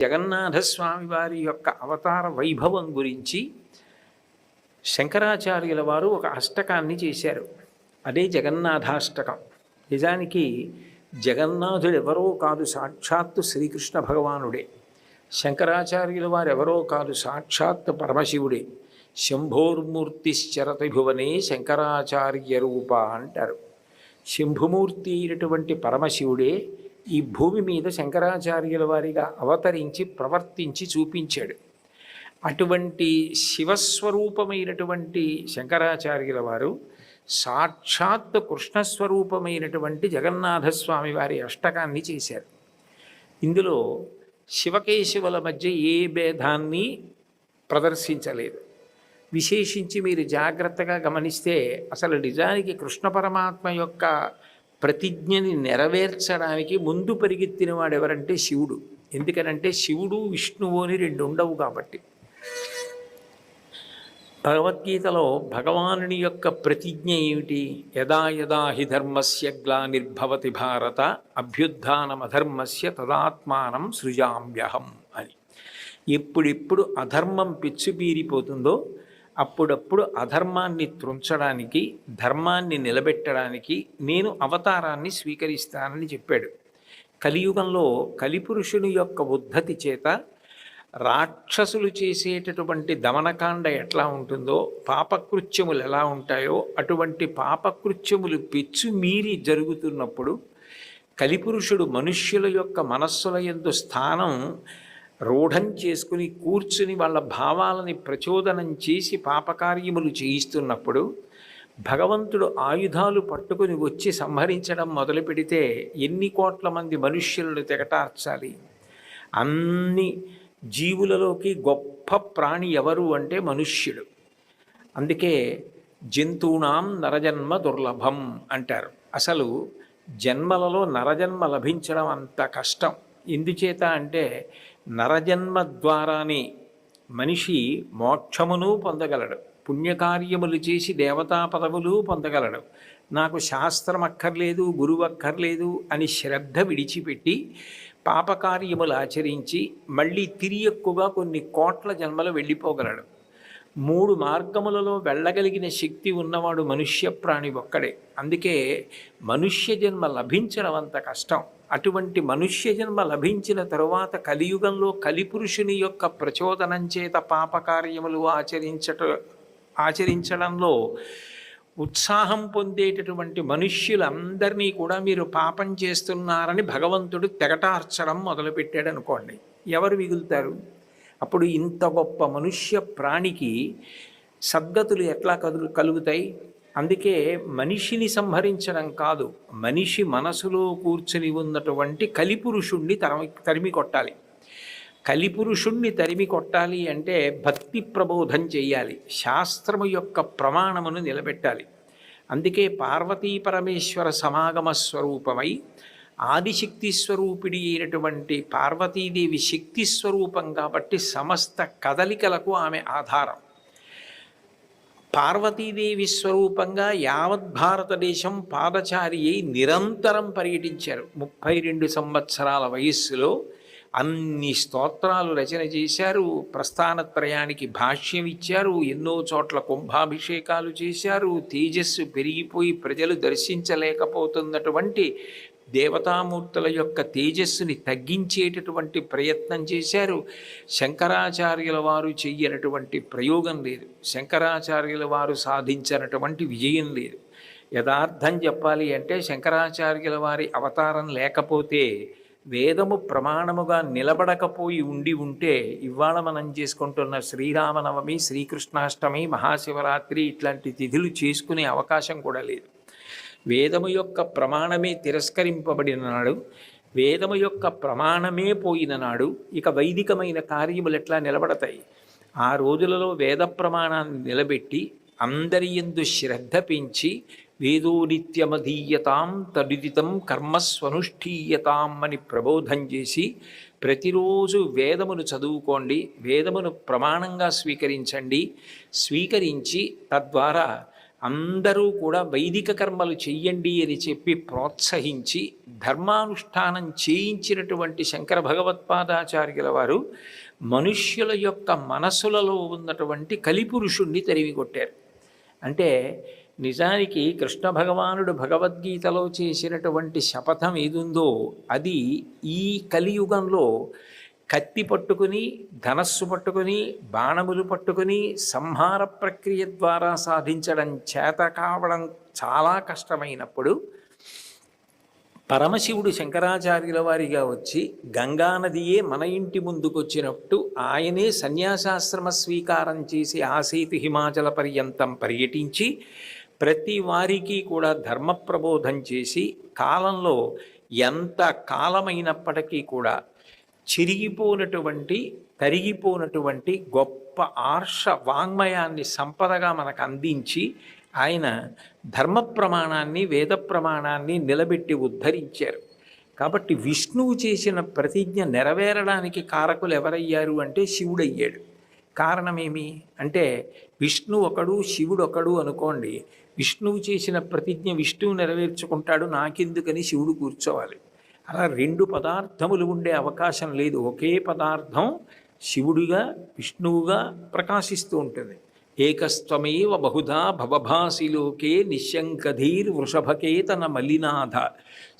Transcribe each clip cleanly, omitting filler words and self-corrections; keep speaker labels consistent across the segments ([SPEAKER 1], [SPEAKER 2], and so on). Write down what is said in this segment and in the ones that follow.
[SPEAKER 1] జగన్నాథస్వామి వారి యొక్క అవతార వైభవం గురించి శంకరాచార్యుల వారు ఒక అష్టకాన్ని చేశారు. అదే జగన్నాథాష్టకం. నిజానికి జగన్నాథుడు ఎవరో కాదు, సాక్షాత్తు శ్రీకృష్ణ భగవానుడే. శంకరాచార్యుల వారు ఎవరో కాదు, సాక్షాత్తు పరమశివుడే. శంభోర్మూర్తిశ్చరతి భువనే శంకరాచార్య రూప అంటారు. శంభుమూర్తి అయినటువంటి పరమశివుడే ఈ భూమి మీద శంకరాచార్యుల వారిగా అవతరించి ప్రవర్తించి చూపించాడు. అటువంటి శివస్వరూపమైనటువంటి శంకరాచార్యుల వారు సాక్షాత్ కృష్ణస్వరూపమైనటువంటి జగన్నాథస్వామి వారి అష్టకాన్ని చేశారు. ఇందులో శివకేశవుల మధ్య ఏ భేదాన్ని ప్రదర్శించలేదు. విశేషించి మీరు జాగ్రత్తగా గమనిస్తే అసలు నిజానికి కృష్ణ పరమాత్మ యొక్క ప్రతిజ్ఞని నెరవేర్చడానికి ముందు పరిగెత్తిన వాడు ఎవరంటే శివుడు. ఎందుకనంటే శివుడు విష్ణువు అని రెండు ఉండవు కాబట్టి. భగవద్గీతలో భగవానుని యొక్క ప్రతిజ్ఞ ఏమిటి? యదా యదా హి ధర్మస్య గ్లానిర్భవతి భారత అభ్యుత్థానమధర్మస్య తదాత్మానం సృజామ్యహం అని. ఎప్పుడెప్పుడు అధర్మం పెచ్చుపీరిపోతుందో అప్పుడప్పుడు అధర్మాన్ని త్రుంచడానికి, ధర్మాన్ని నిలబెట్టడానికి నేను అవతారాన్ని స్వీకరిస్తానని చెప్పాడు. కలియుగంలో కలిపురుషుని యొక్క ఉద్ధతి చేత రాక్షసులు చేసేటటువంటి దమనకాండ ఎట్లా ఉంటుందో, పాపకృత్యములు ఎలా ఉంటాయో అటువంటి పాపకృత్యములు పెచ్చుమీరి జరుగుతున్నప్పుడు కలిపురుషుడు మనుష్యుల యొక్క మనస్సుల యందు స్థానం రూఢం చేసుకుని కూర్చుని వాళ్ళ భావాలని ప్రచోదనం చేసి పాపకార్యములు చేయిస్తున్నప్పుడు భగవంతుడు ఆయుధాలు పట్టుకుని వచ్చి సంహరించడం మొదలు పెడితే ఎన్ని కోట్ల మంది మనుష్యులను తెగటార్చాలి? అన్ని జీవులలోకి గొప్ప ప్రాణి ఎవరు అంటే మనుష్యుడు. అందుకే జంతువునాం నరజన్మ దుర్లభం అంటారు. అసలు జన్మలలో నరజన్మ లభించడం అంత కష్టం. ఎందుచేత అంటే నరజన్మ ద్వారానే మనిషి మోక్షమును పొందగలడు, పుణ్యకార్యములు చేసి దేవతా పదవులు పొందగలడు. నాకు శాస్త్రం అక్కర్లేదు, గురువు అక్కర్లేదు అని శ్రద్ధ విడిచిపెట్టి పాపకార్యములు ఆచరించి మళ్ళీ తిరియక్కుగా కొన్ని కోట్ల జన్మలు వెళ్ళిపోగలడు. 3 మార్గములలో వెళ్ళగలిగిన శక్తి ఉన్నవాడు మనుష్య ప్రాణి ఒక్కడే. అందుకే మనుష్య జన్మ లభించడం అంత కష్టం. అటువంటి మనుష్య జన్మ లభించిన తరువాత కలియుగంలో కలిపురుషుని యొక్క ప్రచోదనం చేత పాపకార్యములు ఆచరించడంలో ఉత్సాహం పొందేటటువంటి మనుష్యులందరినీ కూడా మీరు పాపం చేస్తున్నారని భగవంతుడు తెగటార్చడం మొదలుపెట్టాడు అనుకోండి, ఎవరు మిగులుతారు? అప్పుడు ఇంత గొప్ప మనుష్య ప్రాణికి సద్గతులు ఎట్లా కలుగుతాయి? అందుకే మనిషిని సంహరించడం కాదు, మనిషి మనసులో కూర్చుని ఉన్నటువంటి కలిపురుషుణ్ణి తరిమి కొట్టాలి. కలిపురుషుణ్ణి తరిమి కొట్టాలి అంటే భక్తి ప్రబోధం చెయ్యాలి, శాస్త్రము యొక్క ప్రమాణమును నిలబెట్టాలి. అందుకే పార్వతీ పరమేశ్వర సమాగమ స్వరూపమై ఆదిశక్తి స్వరూపిడి అయినటువంటి పార్వతీదేవి శక్తి స్వరూపం కాబట్టి సమస్త కదలికలకు ఆమె ఆధారం. పార్వతీదేవి స్వరూపంగా యావత్ భారతదేశం పాదచారి అయి నిరంతరం పర్యటించారు. 32 సంవత్సరాల వయస్సులో అన్ని స్తోత్రాలు రచన చేశారు, ప్రస్థానత్రయానికి భాష్యం ఇచ్చారు, ఎన్నో చోట్ల కుంభాభిషేకాలు చేశారు. తేజస్సు పెరిగిపోయి ప్రజలు దర్శించలేకపోతున్నటువంటి దేవతామూర్తుల యొక్క తేజస్సుని తగ్గించేటటువంటి ప్రయత్నం చేశారు. శంకరాచార్యుల వారు చెయ్యనటువంటి ప్రయోగం లేదు, శంకరాచార్యుల వారు సాధించినటువంటి విజయం లేదు. యథార్థం చెప్పాలి అంటే శంకరాచార్యుల వారి అవతారం లేకపోతే, వేదము ప్రమాణముగా నిలబడకపోయి ఉంటే ఇవాళ మనం చేసుకుంటున్న శ్రీరామనవమి, శ్రీకృష్ణాష్టమి, మహాశివరాత్రి ఇట్లాంటి తిథులు చేసుకునే అవకాశం కూడా లేదు. వేదము యొక్క ప్రమాణమే తిరస్కరింపబడిన నాడు, వేదము యొక్క ప్రమాణమే పోయిన నాడు ఇక వైదికమైన కార్యములు ఎట్లా నిలబడతాయి? ఆ రోజులలో వేద ప్రమాణాన్ని నిలబెట్టి అందరి యందు శ్రద్ధ పెంచి వేదో నిత్యమధీయతాం తదుదితం కర్మస్వనుష్ఠీయతాం అని ప్రబోధం చేసి ప్రతిరోజు వేదమును చదువుకోండి, వేదమును ప్రమాణంగా స్వీకరించండి, స్వీకరించి తద్వారా అందరూ కూడా వైదిక కర్మలు చెయ్యండి అని చెప్పి ప్రోత్సహించి ధర్మానుష్ఠానం చేయించినటువంటి శంకర భగవత్పాదాచార్యుల వారు మనుష్యుల యొక్క మనసులలో ఉన్నటువంటి కలిపురుషుణ్ణి తరిమి కొట్టారు. అంటే నిజానికి కృష్ణ భగవానుడు భగవద్గీతలో చేసినటువంటి శపథం ఏదుందో అది ఈ కలియుగంలో కత్తి పట్టుకుని, ధనస్సు పట్టుకుని, బాణములు పట్టుకుని సంహార ప్రక్రియ ద్వారా సాధించడం చేత కావడం చాలా కష్టమైనప్పుడు పరమశివుడు శంకరాచార్యుల వారిగా వచ్చి గంగానదియే మన ఇంటి ముందుకొచ్చినట్టు ఆయనే సన్యాసాశ్రమ స్వీకారం చేసి ఆసేతు హిమాచల పర్యంతం పర్యటించి ప్రతి వారికి కూడా ధర్మ ప్రబోధం చేసి కాలంలో ఎంత కాలమైనప్పటికీ కూడా చిరిగిపోనటువంటి, తరిగిపోనటువంటి గొప్ప ఆర్ష వాంగ్మయాన్ని సంపదగా మనకు అందించి ఆయన ధర్మ ప్రమాణాన్ని, వేద ప్రమాణాన్ని నిలబెట్టి ఉద్ధరించారు. కాబట్టి విష్ణువు చేసిన ప్రతిజ్ఞ నెరవేరడానికి కారకులు ఎవరయ్యారు అంటే శివుడయ్యాడు. కారణమేమి అంటే విష్ణు ఒకడు, శివుడు ఒకడు అనుకోండి. విష్ణువు చేసిన ప్రతిజ్ఞ విష్ణువు నెరవేర్చుకుంటాడు, నాకెందుకని శివుడు కూర్చోవాలి. అలా రెండు పదార్థములు ఉండే అవకాశం లేదు. ఒకే పదార్థం శివుడిగా, విష్ణువుగా ప్రకాశిస్తూ ఉంటుంది. ఏకస్త్వమేవ బహుధా భవభాసిలోకే నిశంకధీర్ వృషభకేతన మలినాథ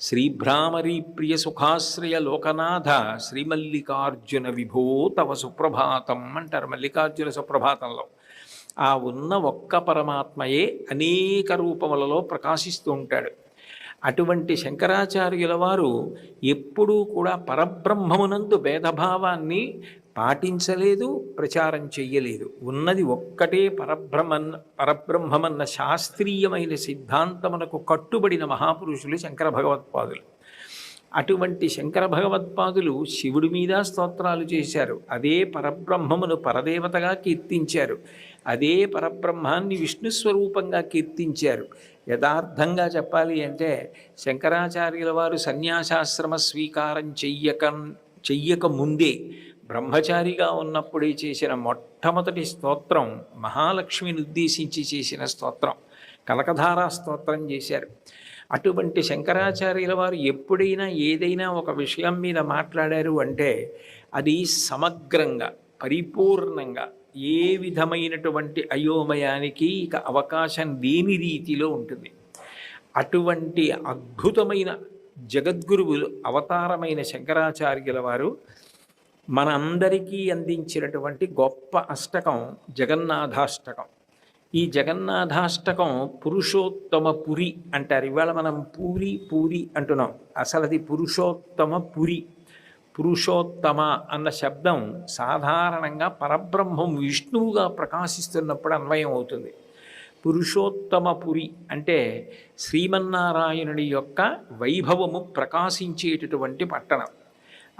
[SPEAKER 1] శ్రీభ్రామరీ ప్రియ సుఖాశ్రయ లోకనాథ శ్రీమల్లికార్జున విభో తవ సుప్రభాతం అంటారు మల్లికార్జున సుప్రభాతంలో. ఆ ఉన్న ఒక్క పరమాత్మయే అనేక రూపములలో ప్రకాశిస్తూ ఉంటాడు. అటువంటి శంకరాచార్యుల వారు ఎప్పుడూ కూడా పరబ్రహ్మమునందు భేదభావాన్ని పాటించలేదు, ప్రచారం చెయ్యలేదు. ఉన్నది ఒక్కటే పరబ్రహ్మమన్న శాస్త్రీయమైన సిద్ధాంతమునకు కట్టుబడిన మహాపురుషులు శంకర భగవత్పాదులు. అటువంటి శంకర భగవత్పాదులు శివుడి మీద స్తోత్రాలు చేశారు. అదే పరబ్రహ్మమును పరదేవతగా కీర్తించారు. అదే పరబ్రహ్మాన్ని విష్ణుస్వరూపంగా కీర్తించారు. యథార్థంగా చెప్పాలి అంటే శంకరాచార్యుల వారు సన్యాసాశ్రమ స్వీకారం చెయ్యక ముందే బ్రహ్మచారిగా ఉన్నప్పుడే చేసిన మొట్టమొదటి స్తోత్రం మహాలక్ష్మిని ఉద్దేశించి చేసిన స్తోత్రం, కనకధారా స్తోత్రం చేశారు. అటువంటి శంకరాచార్యుల వారు ఎప్పుడైనా ఏదైనా ఒక విషయం మీద మాట్లాడారు అంటే అది సమగ్రంగా, పరిపూర్ణంగా, ఏ విధమైనటువంటి అయోమయానికి ఇక అవకాశం లేని రీతిలో ఉంటుంది. అటువంటి అద్భుతమైన జగద్గురువులు అవతారమైన శంకరాచార్యుల వారు మనందరికీ అందించినటువంటి గొప్ప అష్టకం జగన్నాథాష్టకం. ఈ జగన్నాథాష్టకం పురుషోత్తమ పురి అంటారు. ఇవాళ మనం పూరి పూరి అంటున్నాం, అసలు అది పురుషోత్తమ పురి. పురుషోత్తమ అన్న శబ్దం సాధారణంగా పరబ్రహ్మం విష్ణువుగా ప్రకాశిస్తున్నప్పుడు అన్వయం అవుతుంది. పురుషోత్తమ పురి అంటే శ్రీమన్నారాయణుడి యొక్క వైభవము ప్రకాశించేటటువంటి పట్టణం.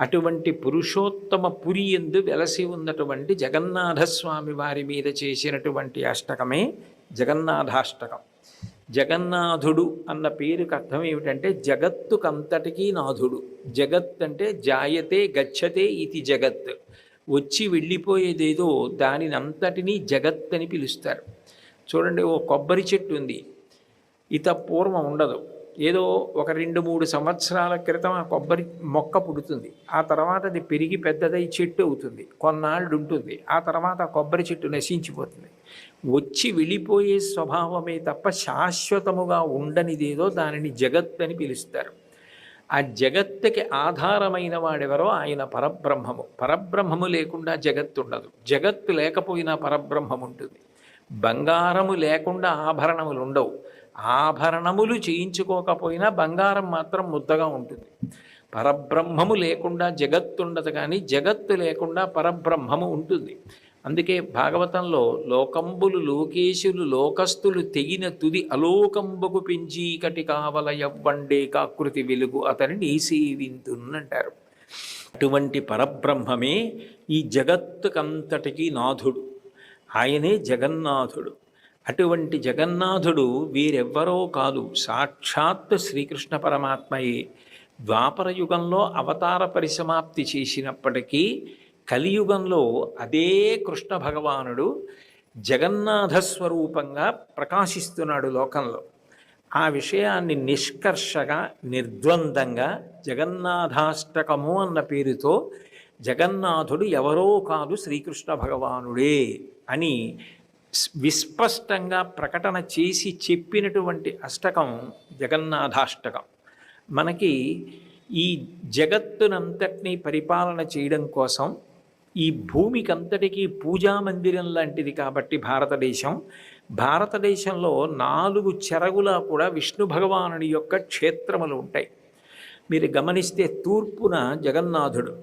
[SPEAKER 1] అటువంటి పురుషోత్తమ పురి యందు వెలసి ఉన్నటువంటి జగన్నాథస్వామి వారి మీద చేసినటువంటి అష్టకమే జగన్నాథాష్టకం. జగన్నాథుడు అన్న పేరుకి అర్థం ఏమిటంటే జగత్తుకంతటికీ నాథుడు. జగత్ అంటే జాయతే గచ్చతే ఇది జగత్, వచ్చి వెళ్ళిపోయేదేదో దానిని అంతటినీ జగత్ అని పిలుస్తారు. చూడండి, ఓ కొబ్బరి చెట్టు ఉంది, ఇత పూర్వం ఉండదు. ఏదో ఒక 2-3 సంవత్సరాల క్రితం ఆ కొబ్బరి మొక్క పుడుతుంది. ఆ తర్వాత అది పెరిగి పెద్దదై చెట్టు అవుతుంది, కొన్నాళ్ళు ఉంటుంది. ఆ తర్వాత ఆ కొబ్బరి చెట్టు నశించిపోతుంది. వచ్చి వెళ్ళిపోయే స్వభావమే తప్ప శాశ్వతముగా ఉండనిదేదో దానిని జగత్ అని పిలుస్తారు. ఆ జగత్తుకి ఆధారమైన వాడెవరో ఆయన పరబ్రహ్మము. పరబ్రహ్మము లేకుండా జగత్తు ఉండదు, జగత్తు లేకపోయినా పరబ్రహ్మం ఉంటుంది. బంగారము లేకుండా ఆభరణములు ఉండవు, ఆభరణములు చేయించుకోకపోయినా బంగారం మాత్రం ముద్దగా ఉంటుంది. పరబ్రహ్మము లేకుండా జగత్తు ఉండదు, కానీ జగత్తు లేకుండా పరబ్రహ్మము ఉంటుంది. అందుకే భాగవతంలో లోకంబులు లోకేశులు లోకస్తులు తెగిన తుది అలోకంబకు పెంచీకటి కావల యవ్వండే కాకృతి వెలుగు అతనిని సేవింతునంటారు. అటువంటి పరబ్రహ్మమే ఈ జగత్తుకంతటికీ నాథుడు, ఆయనే జగన్నాథుడు. అటువంటి జగన్నాథుడు వీరెవ్వరో కాదు, సాక్షాత్ శ్రీకృష్ణ పరమాత్మయే. ద్వాపర యుగంలో అవతార పరిసమాప్తి చేసినప్పటికీ కలియుగంలో అదే కృష్ణ భగవానుడు జగన్నాథ స్వరూపంగా ప్రకాశిస్తున్నాడు లోకంలో. ఆ విషయాన్ని నిష్కర్షగా నిర్ద్వందంగా జగన్నాథాష్టకము అన్న పేరుతో జగన్నాథుడు ఎవరో కాదు శ్రీకృష్ణ భగవానుడే అని విస్పష్టంగా ప్రకటన చేసి చెప్పినటువంటి అష్టకం జగన్నాథాష్టకం. మనకి ఈ జగత్తునంతటినీ పరిపాలన చేయడం కోసం ఈ భూమికంతటికీ పూజా మందిరం లాంటిది కాబట్టి భారతదేశంలో 4 చెరగులా కూడా విష్ణు భగవానుడి యొక్క క్షేత్రములు ఉంటాయి. మీరు గమనిస్తే తూర్పున జగన్నాథుడు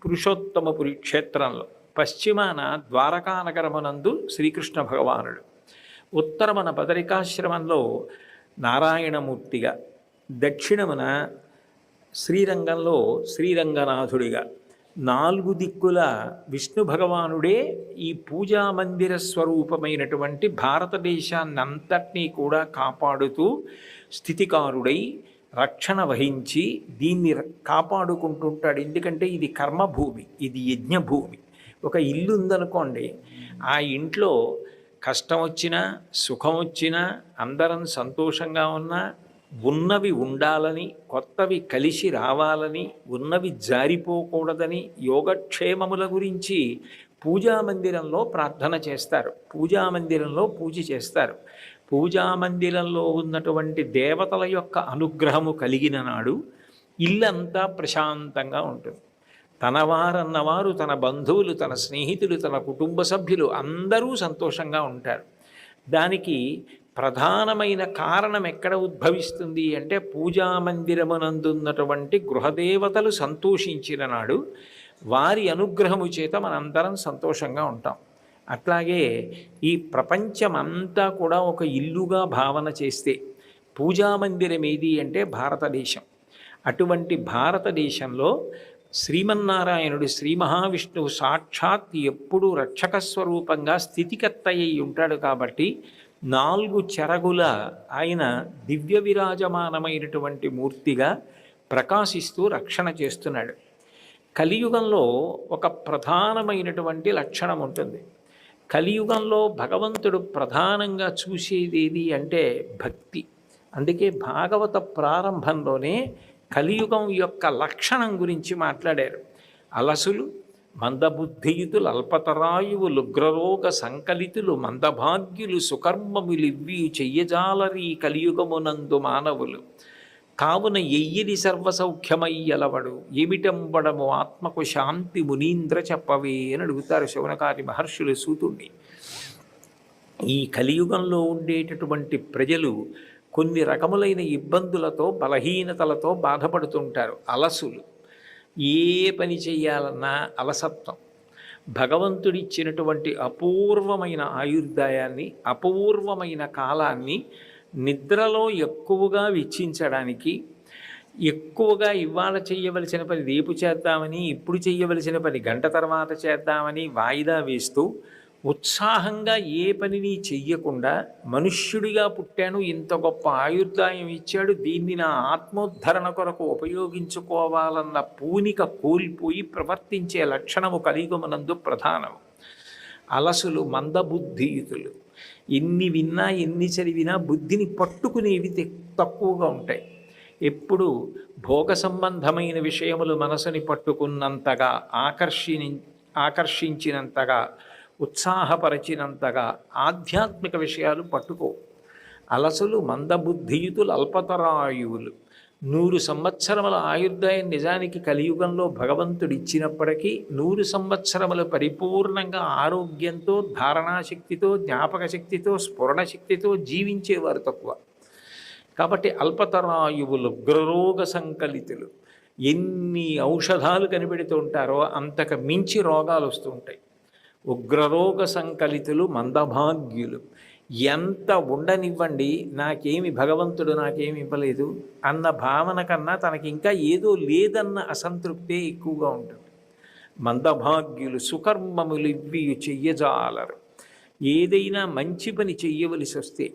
[SPEAKER 1] పురుషోత్తమపురి క్షేత్రంలో, పశ్చిమాన ద్వారకానగరమునందు శ్రీకృష్ణ భగవానుడు, ఉత్తరమున బదరికాశ్రమంలో నారాయణమూర్తిగా, దక్షిణమున శ్రీరంగంలో శ్రీరంగనాథుడిగా 4 దిక్కుల విష్ణు భగవానుడే ఈ పూజామందిర స్వరూపమైనటువంటి భారతదేశాన్నంతటినీ కూడా కాపాడుతూ స్థితికారుడై రక్షణ వహించి దీన్ని కాపాడుకుంటుంటాడు. ఎందుకంటే ఇది కర్మభూమి, ఇది యజ్ఞభూమి. ఒక ఇల్లు ఉందనుకోండి, ఆ ఇంట్లో కష్టం వచ్చినా సుఖం వచ్చినా అందరం సంతోషంగా ఉన్నా ఉన్నవి ఉండాలని, కొత్తవి కలిసి రావాలని, ఉన్నవి జారిపోకూడదని యోగక్షేమముల గురించి పూజామందిరంలో ప్రార్థన చేస్తారు, పూజామందిరంలో పూజ చేస్తారు. పూజామందిరంలో ఉన్నటువంటి దేవతల యొక్క అనుగ్రహము కలిగిన నాడు ఇల్లంతా ప్రశాంతంగా ఉంటుంది. తనవారన్నవారు, తన బంధువులు, తన స్నేహితులు, తన కుటుంబ సభ్యులు అందరూ సంతోషంగా ఉంటారు. దానికి ప్రధానమైన కారణం ఎక్కడ ఉద్భవిస్తుంది అంటే పూజామందిరమునందున్నటువంటి గృహదేవతలు సంతోషించిన నాడు వారి అనుగ్రహము చేత మనందరం సంతోషంగా ఉంటాం. అట్లాగే ఈ ప్రపంచమంతా కూడా ఒక ఇల్లుగా భావన చేస్తే పూజామందిరం ఏది అంటే భారతదేశం. అటువంటి భారతదేశంలో శ్రీమన్నారాయణుడు శ్రీ మహావిష్ణువు సాక్షాత్ ఎప్పుడూ రక్షక స్వరూపంగా స్థితికర్త అయి ఉంటాడు. కాబట్టి 4 చెరగుల ఆయన దివ్య విరాజమానమైనటువంటి మూర్తిగా ప్రకాశిస్తూ రక్షణ చేస్తున్నాడు. కలియుగంలో ఒక ప్రధానమైనటువంటి లక్షణం ఉంటుంది. కలియుగంలో భగవంతుడు ప్రధానంగా చూసేది ఏది అంటే భక్తి. అందుకే భాగవత ప్రారంభంలోనే కలియుగం యొక్క లక్షణం గురించి మాట్లాడారు. అలసులు, మందబుద్ధియుతులు, అల్పతరాయువులు, ఉగ్రరోగ సంకలితులు, మందభాగ్యులు, సుకర్మములివ్వి చెయ్యజాలరీ కలియుగమునందు మానవులు. కావున ఎయ్యిది సర్వసౌఖ్యమయ్యలవడు ఏమిటంబడము ఆత్మకు శాంతి మునీంద్ర చెప్పవే అని అడుగుతారు శౌనకాది మహర్షులు సూతుణ్ణి. ఈ కలియుగంలో ఉండేటటువంటి ప్రజలు కొన్ని రకములైన ఇబ్బందులతో, బలహీనతలతో బాధపడుతుంటారు. అలసులు, ఏ పని చెయ్యాలన్నా అలసత్వం. భగవంతుడిచ్చినటువంటి అపూర్వమైన ఆయుర్దాయాన్ని, అపూర్వమైన కాలాన్ని నిద్రలో ఎక్కువగా వెచ్చించడానికి, ఎక్కువగా ఇవాళ చేయవలసిన పని రేపు చేద్దామని, ఇప్పుడు చేయవలసిన పని గంట తర్వాత చేద్దామని వాయిదా వేస్తూ ఉత్సాహంగా ఏ పనిని చెయ్యకుండా మనుష్యుడిగా పుట్టాను, ఇంత గొప్ప ఆయుర్దాయం ఇచ్చాడు, దీన్ని నా ఆత్మోద్ధరణ కొరకు ఉపయోగించుకోవాలన్న పూనిక కోల్పోయి ప్రవర్తించే లక్షణము కలియుగమునందు ప్రధానము. అలసులు, మందబుద్ధియుతులు, ఎన్ని విన్నా ఎన్ని చదివినా బుద్ధిని పట్టుకునేవి తక్కువగా ఉంటాయి. ఎప్పుడు భోగ సంబంధమైన విషయములు మనసుని పట్టుకున్నంతగా, ఆకర్షించినంతగా, ఉత్సాహపరిచినంతగా ఆధ్యాత్మిక విషయాలు పట్టుకో. అలసులు, మందబుద్ధియుతులు, అల్పతరాయువులు. 100 సంవత్సరముల ఆయుర్దాయం నిజానికి కలియుగంలో భగవంతుడు ఇచ్చినప్పటికీ 100 సంవత్సరములు పరిపూర్ణంగా ఆరోగ్యంతో, ధారణాశక్తితో, జ్ఞాపక శక్తితో, స్ఫురణ శక్తితో జీవించేవారు తక్కువ. కాబట్టి అల్పతరాయువులు, ఉగ్రరోగ సంకలితులు. ఎన్ని ఔషధాలు కనిపెడుతూ ఉంటారో అంతకు మించి రోగాలు వస్తూ ఉంటాయి. ఉగ్రరోగ సంకలితులు, మందభాగ్యులు. ఎంత ఉండనివ్వండి, భగవంతుడు నాకేమి ఇవ్వలేదు అన్న భావన కన్నా తనకి ఇంకా ఏదో లేదన్న అసంతృప్తే ఎక్కువగా ఉంటుంది. మందభాగ్యులు, సుకర్మములు ఇవ్వి చెయ్యజాలరు. ఏదైనా మంచి పని చెయ్యవలసి వస్తే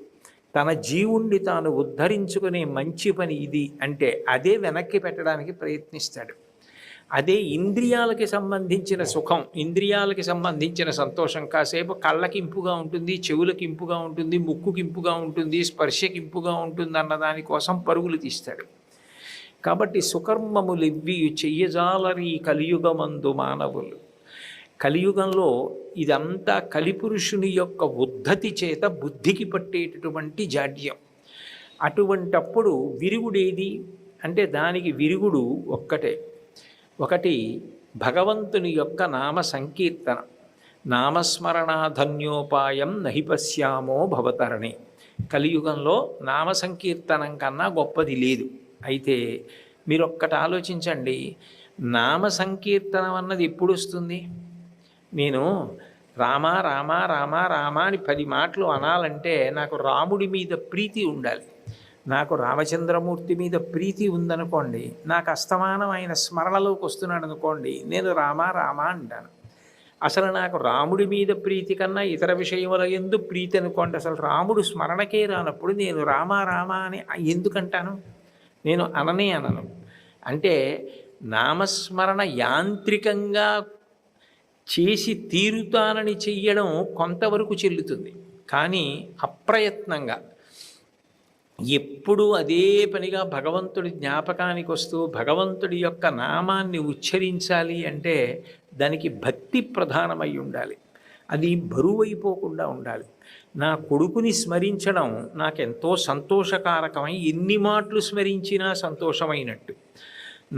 [SPEAKER 1] తన జీవుణ్ణి తాను ఉద్ధరించుకునే మంచి పని ఇది అంటే అదే వెనక్కి పెట్టడానికి ప్రయత్నిస్తాడు. అదే ఇంద్రియాలకి సంబంధించిన సుఖం, ఇంద్రియాలకి సంబంధించిన సంతోషం కాసేపు కళ్ళకి ఇంపుగా ఉంటుంది, చెవులకి ఇంపుగా ఉంటుంది, ముక్కుకి ఇంపుగా ఉంటుంది, స్పర్శకి ఇంపుగా ఉంటుంది అన్న దానికోసం పరుగులు తీస్తాడు. కాబట్టి సుకర్మములివ్వి చెయ్యజాలరి కలియుగమందు మానవులు. కలియుగంలో ఇదంతా కలిపురుషుని యొక్క ఉద్ధతి చేత బుద్ధికి పట్టేటటువంటి జాడ్యం. అటువంటప్పుడు విరుగుడేది అంటే దానికి విరుగుడు ఒక్కటే. ఒకటి భగవంతుని యొక్క నామ సంకీర్తన. నామస్మరణాధన్యోపాయం నహి పశ్యామో భవతరణి. కలియుగంలో నామ సంకీర్తనం కన్నా గొప్పది లేదు. అయితే మీరు ఒక్కటి ఆలోచించండి, నామ సంకీర్తనం అన్నది ఎప్పుడు వస్తుంది? నేను రామ రామ రామ రామ అని 10 మాటలు అనాలంటే నాకు రాముడి మీద ప్రీతి ఉండాలి. నాకు రామచంద్రమూర్తి మీద ప్రీతి ఉందనుకోండి, నాకు అస్తమానం ఆయన స్మరణలోకి వస్తున్నాడు అనుకోండి, నేను రామ రామ అంటాను. అసలు నాకు రాముడి మీద ప్రీతి కన్నా ఇతర విషయముల యందు ప్రీతి అనుకోండి, అసలు రాముడు స్మరణకే రానప్పుడు నేను రామ రామ అని ఎందుకంటాను? నేను అననే అనను. అంటే నామస్మరణ యాంత్రికంగా చేసి తీరుతానని చెయ్యడం కొంతవరకు చెల్లుతుంది. కానీ అప్రయత్నంగా ఎప్పుడూ అదే పనిగా భగవంతుడి జ్ఞాపకానికి వస్తూ భగవంతుడి యొక్క నామాన్ని ఉచ్చరించాలి అంటే దానికి భక్తి ప్రధానమై ఉండాలి. అది బరువైపోకుండా ఉండాలి. నా కొడుకుని స్మరించడం నాకెంతో సంతోషకారకమై ఎన్ని మాటలు స్మరించినా సంతోషమైనట్టు,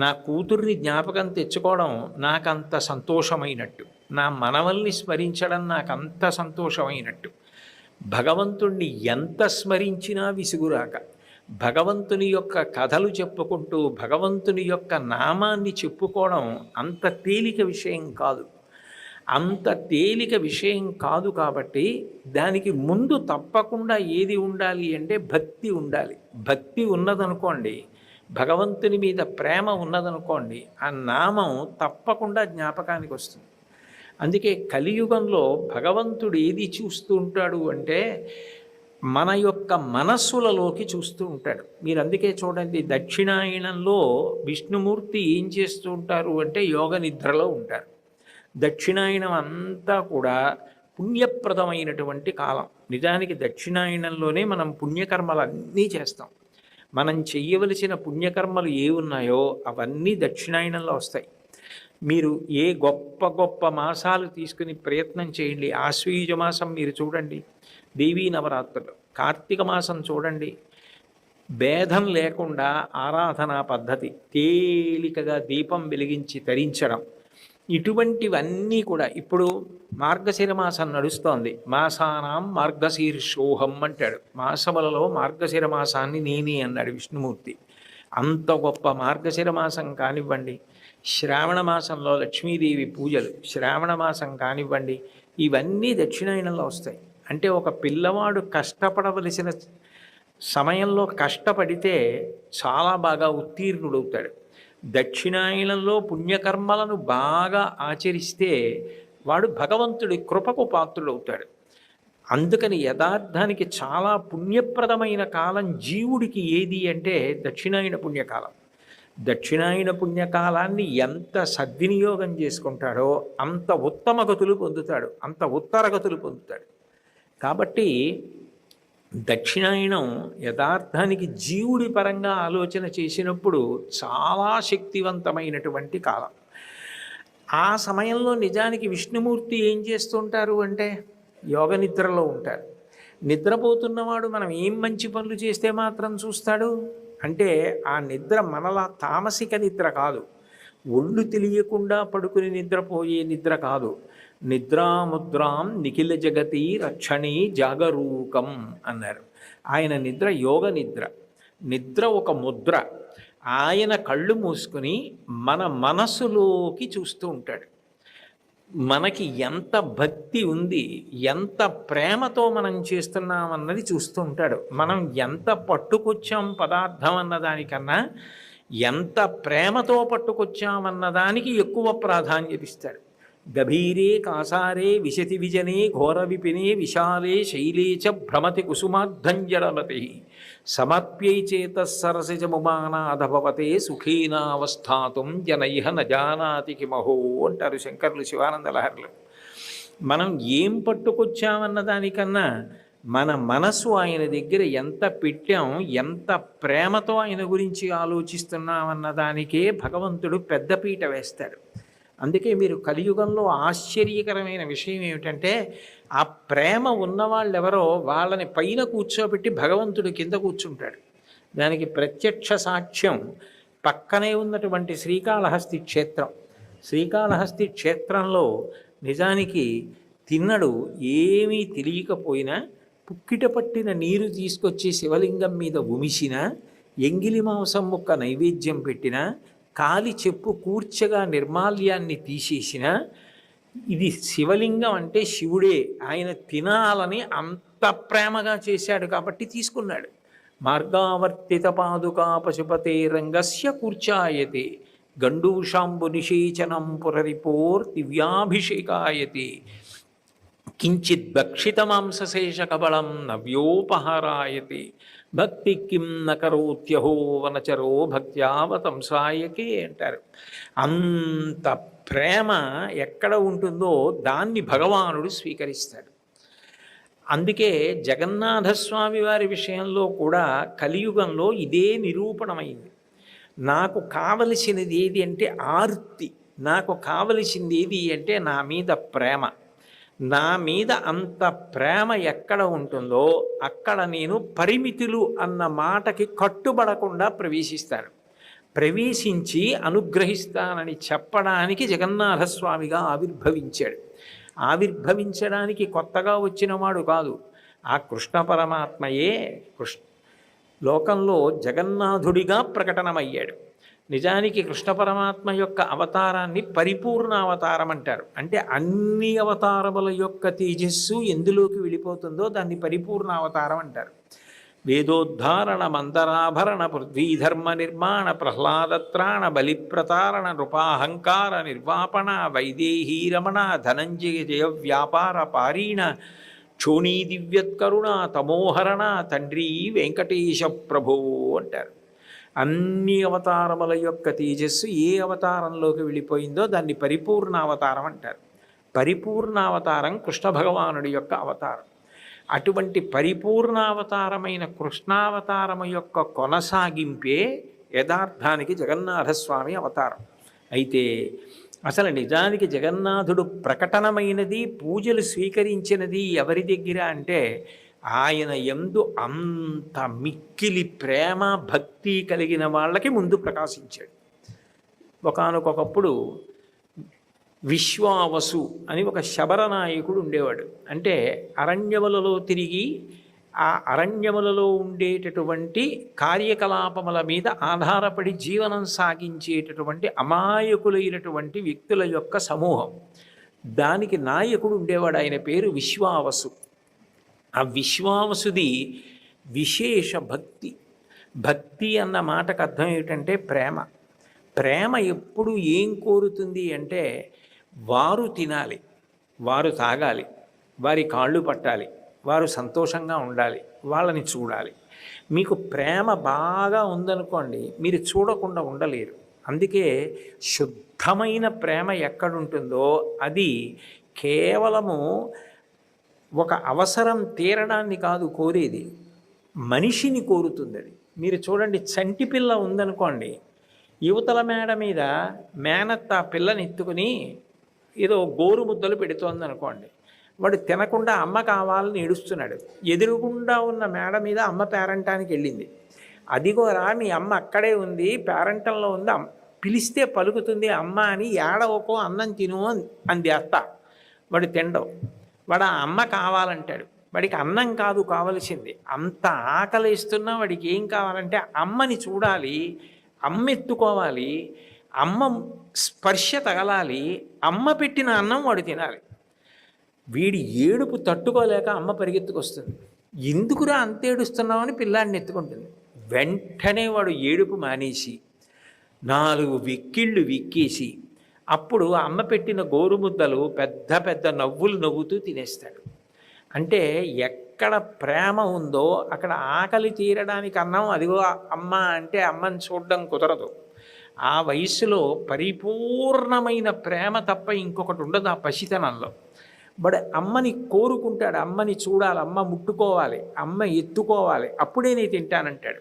[SPEAKER 1] నా కూతుర్ని జ్ఞాపకం తెచ్చుకోవడం నాకంత సంతోషమైనట్టు, నా మనవల్ని స్మరించడం నాకంత సంతోషమైనట్టు, భగవంతుణ్ణి ఎంత స్మరించినా విసుగురాక భగవంతుని యొక్క కథలు చెప్పుకుంటూ భగవంతుని యొక్క నామాన్ని చెప్పుకోవడం అంత తేలిక విషయం కాదు. అంత తేలిక విషయం కాదు. కాబట్టి దానికి ముందు తప్పకుండా ఏది ఉండాలి అంటే భక్తి ఉండాలి. భక్తి ఉన్నదనుకోండి, భగవంతుని మీద ప్రేమ ఉన్నదనుకోండి, ఆ నామం తప్పకుండా జ్ఞాపకానికి వస్తుంది. అందుకే కలియుగంలో భగవంతుడు ఏది చూస్తూ ఉంటాడు అంటే మన యొక్క మనస్సులలోకి చూస్తూ ఉంటాడు. మీరు అందుకే చూడండి, దక్షిణాయనంలో విష్ణుమూర్తి ఏం చేస్తూ ఉంటారు అంటే యోగ నిద్రలో ఉంటారు. దక్షిణాయనం అంతా కూడా పుణ్యప్రదమైనటువంటి కాలం. నిజానికి దక్షిణాయనంలోనే మనం పుణ్యకర్మలన్నీ చేస్తాం. మనం చెయ్యవలసిన పుణ్యకర్మలు ఏ ఉన్నాయో అవన్నీ దక్షిణాయనంలో వస్తాయి. మీరు ఏ గొప్ప గొప్ప మాసాలు తీసుకుని ప్రయత్నం చేయండి. ఆశ్వయుజ మాసం మీరు చూడండి, దేవీ నవరాత్రులు. కార్తీక మాసం చూడండి, భేదం లేకుండా ఆరాధనా పద్ధతి, తేలికగా దీపం వెలిగించి తరించడం, ఇటువంటివన్నీ కూడా. ఇప్పుడు మార్గశిర మాసం నడుస్తోంది. మాసానాం మార్గశీర్షోహం అంటాడు. మాసములలో మార్గశిర మాసాన్ని నేనే అన్నాడు విష్ణుమూర్తి. అంత గొప్ప మార్గశిర మాసం కానివ్వండి, శ్రావణ మాసంలో లక్ష్మీదేవి పూజలు, శ్రావణ మాసం కానివ్వండి, ఇవన్నీ దక్షిణాయనంలో వస్తాయి. అంటే ఒక పిల్లవాడు కష్టపడవలసిన సమయంలో కష్టపడితే చాలా బాగా ఉత్తీర్ణుడవుతాడు. దక్షిణాయనంలో పుణ్యకర్మలను బాగా ఆచరిస్తే వాడు భగవంతుడి కృపకు పాత్రుడవుతాడు. అందుకని యథార్థానికి చాలా పుణ్యప్రదమైన కాలం జీవుడికి ఏది అంటే దక్షిణాయన పుణ్యకాలం. దక్షిణాయన పుణ్యకాలాన్ని ఎంత సద్వినియోగం చేసుకుంటాడో అంత ఉత్తమ గతులు పొందుతాడు, అంత ఉత్తరగతులు పొందుతాడు. కాబట్టి దక్షిణాయనం యథార్థానికి జీవుడి పరంగా ఆలోచన చేసినప్పుడు చాలా శక్తివంతమైనటువంటి కాలం. ఆ సమయంలో నిజానికి విష్ణుమూర్తి ఏం చేస్తుంటారు అంటే యోగ నిద్రలో ఉంటారు. నిద్రపోతున్నవాడు మనం ఏం మంచి పనులు చేస్తే మాత్రం చూస్తాడు అంటే ఆ నిద్ర మనలా తామసిక నిద్ర కాదు, ఒళ్ళు తెలియకుండా పడుకుని నిద్రపోయే నిద్ర కాదు. నిద్రాముద్రాం నిఖిల జగతి రక్షణి జాగరూకం అన్నారు. ఆయన నిద్ర యోగ నిద్ర. నిద్ర ఒక ముద్ర. ఆయన కళ్ళు మూసుకుని మన మనసులోకి చూస్తూ ఉంటాడు. మనకి ఎంత భక్తి ఉంది, ఎంత ప్రేమతో మనం చేస్తున్నామన్నది చూస్తూ ఉంటాడు. మనం ఎంత పట్టుకొచ్చాం పదార్థం అన్నదానికన్నా ఎంత ప్రేమతో పట్టుకొచ్చామన్నదానికి ఎక్కువ ప్రాధాన్యత ఇస్తాడు. గభీరే కాసారే విశతి విజనే ఘోర విపినే విశాలే శైలే చ భ్రమతి కుసుమార్ధంజలమతి సమర్ప్యై చేత సరసిజముమానాధభవతే సుఖీనావస్థాతుం జనైహ నజానాతి కిమహో అంటారు శంకరులు శివానంద లహరిలో. మనం ఏం పట్టుకొచ్చామన్న దానికన్నా మన మనసు ఆయన దగ్గర ఎంత పెట్టాం, ఎంత ప్రేమతో ఆయన గురించి ఆలోచిస్తున్నామన్న దానికే భగవంతుడు పెద్దపీట వేస్తాడు. అందుకే మీరు కలియుగంలో ఆశ్చర్యకరమైన విషయం ఏమిటంటే, ఆ ప్రేమ ఉన్నవాళ్ళెవరో వాళ్ళని పైన కూర్చోబెట్టి భగవంతుడు కింద కూర్చుంటాడు. దానికి ప్రత్యక్ష సాక్ష్యం పక్కనే ఉన్నటువంటి శ్రీకాళహస్తి క్షేత్రం. శ్రీకాళహస్తి క్షేత్రంలో నిజానికి తిన్నడు ఏమీ తెలియకపోయినా పుక్కిట పట్టిన నీరు తీసుకొచ్చి శివలింగం మీద ఉమిసిన, ఎంగిలి మాంసం ముక్క నైవేద్యం పెట్టిన, కాలి చెప్పు కూర్చగా నిర్మాల్యాన్ని తీసేసిన, ఇది శివలింగం అంటే శివుడే, ఆయన తినాలని అంత ప్రేమగా చేశాడు కాబట్టి తీసుకున్నాడు. మార్గావర్తిత పాదుకా పశుపతే రంగస్య కూర్చాయతే గండూషాంబు నిషేచనం పురరిపోర్ దివ్యాభిషేకాయతే కించిత్ భక్షిత మాంసశేష కబళం నవ్యోపహారాయతే భక్తి కిం నకరోత్యహో వనచరో భక్త్యావతంసాయకే అంటారు. అంత ప్రేమ ఎక్కడ ఉంటుందో దాన్ని భగవానుడు స్వీకరిస్తాడు. అందుకే జగన్నాథస్వామి వారి విషయంలో కూడా కలియుగంలో ఇదే నిరూపణమైంది. నాకు కావలసినది ఏది అంటే ఆర్తి, నాకు కావలసింది ఏది అంటే నా మీద ప్రేమ. నా మీద అంత ప్రేమ ఎక్కడ ఉంటుందో అక్కడ నేను పరిమితులు అన్న మాటకి కట్టుబడకుండా ప్రవేశిస్తాను. ప్రవేశించి అనుగ్రహిస్తానని చెప్పడానికి జగన్నాథస్వామిగా ఆవిర్భవించాడు. ఆవిర్భవించడానికి కొత్తగా వచ్చినవాడు కాదు, ఆ కృష్ణ పరమాత్మయే లోకంలో జగన్నాథుడిగా ప్రకటనమయ్యాడు. నిజానికి కృష్ణ పరమాత్మ యొక్క అవతారాన్ని పరిపూర్ణ అవతారం అంటారు. అంటే అన్ని అవతారముల యొక్క తేజస్సు ఎందులోకి వెళ్ళిపోతుందో దాన్ని పరిపూర్ణ అవతారం అంటారు. వేదోద్ధారణ మందరాభరణ పృథ్వీధర్మ నిర్మాణ ప్రహ్లాదత్రాణ బలిప్రతారణ నృపాహంకార నిర్వాపణ వైదేహీరమణ ధనంజయ జయ వ్యాపార పారీణ క్షోణీ దివ్యత్కరుణ తమోహరణ తండ్రి వెంకటేశ ప్రభో అంటారు. అన్ని అవతారముల యొక్క తేజస్సు ఏ అవతారంలోకి వెళ్ళిపోయిందో దాన్ని పరిపూర్ణ అవతారం అంటారు. పరిపూర్ణావతారం కృష్ణ భగవానుడి యొక్క అవతారం. అటువంటి పరిపూర్ణావతారమైన కృష్ణావతారము యొక్క కొనసాగింపే యథార్థానికి జగన్నాథస్వామి అవతారం. అయితే అసలు నిజానికి జగన్నాథుడు ప్రకటనమైనది, పూజలు స్వీకరించినది ఎవరి దగ్గర అంటే ఆయన యందు అంత మిక్కిలి ప్రేమ భక్తి కలిగిన వాళ్ళకి ముందు ప్రకాశించాడు. ఒకానొకప్పుడు విశ్వావసు అని ఒక శబరనాయకుడు ఉండేవాడు. అంటే అరణ్యములలో తిరిగి ఆ అరణ్యములలో ఉండేటటువంటి కార్యకలాపముల మీద ఆధారపడి జీవనం సాగించేటటువంటి అమాయకులైనటువంటి వ్యక్తుల యొక్క సమూహం. దానికి నాయకుడు ఉండేవాడు, ఆయన పేరు విశ్వావసు. ఆ విశ్వావసుది విశేష భక్తి. భక్తి అన్న మాటకు అర్థం ఏమిటంటే ప్రేమ. ప్రేమ ఎప్పుడు ఏం కోరుతుంది అంటే వారు తినాలి, వారు తాగాలి, వారి కాళ్ళు పట్టాలి, వారు సంతోషంగా ఉండాలి, వాళ్ళని చూడాలి. మీకు ప్రేమ బాగా ఉందనుకోండి, మీరు చూడకుండా ఉండలేరు. అందుకే శుద్ధమైన ప్రేమ ఎక్కడుంటుందో అది కేవలము ఒక అవసరం తీరడాన్ని కాదు కోరేది, మనిషిని కోరుతుంది. అది మీరు చూడండి, చంటి పిల్ల ఉందనుకోండి, యువతల మేడ మీద మేనత్త ఆ పిల్లని ఎత్తుకుని ఏదో గోరు ముద్దలు పెడుతోందనుకోండి, వాడు తినకుండా అమ్మ కావాలని ఏడుస్తున్నాడు. ఎదురుగుండా ఉన్న మేడ మీద అమ్మ పేరంటానికి వెళ్ళింది. అదిగోరా నీ అమ్మ అక్కడే ఉంది, పేరంటంలో ఉంది, పిలిస్తే పలుకుతుంది అమ్మ అని, ఏడవకో అన్నం తిను అంది అత్త. వాడు తినడం, వాడు ఆ అమ్మ కావాలంటాడు. వాడికి అన్నం కాదు కావలసింది, అంత ఆకలిస్తున్నా వాడికి ఏం కావాలంటే అమ్మని చూడాలి, అమ్మ ఎత్తుకోవాలి, అమ్మ స్పర్శ తగలాలి, అమ్మ పెట్టిన అన్నం వాడు తినాలి. వీడి ఏడుపు తట్టుకోలేక అమ్మ పరిగెత్తుకొస్తుంది. ఎందుకురా అంత ఏడుస్తున్నామని పిల్లాడిని ఎత్తుకుంటుంది. వెంటనే వాడు ఏడుపు మానేసి 4 విక్కిళ్ళు విక్కేసి అప్పుడు అమ్మ పెట్టిన గోరుముద్దలు పెద్ద పెద్ద నవ్వులు నవ్వుతూ తినేస్తాడు. అంటే ఎక్కడ ప్రేమ ఉందో అక్కడ ఆకలి తీరడానికి అన్నం, అదిగో అమ్మ అంటే అమ్మని చూడడం కుదరదు. ఆ వయసులో పరిపూర్ణమైన ప్రేమ తప్ప ఇంకొకటి ఉండదు ఆ పసితనంలో. బట్ అమ్మని కోరుకుంటాడు, అమ్మని చూడాలి, అమ్మ ముట్టుకోవాలి, అమ్మ ఎత్తుకోవాలి, అప్పుడే నేను తింటానంటాడు.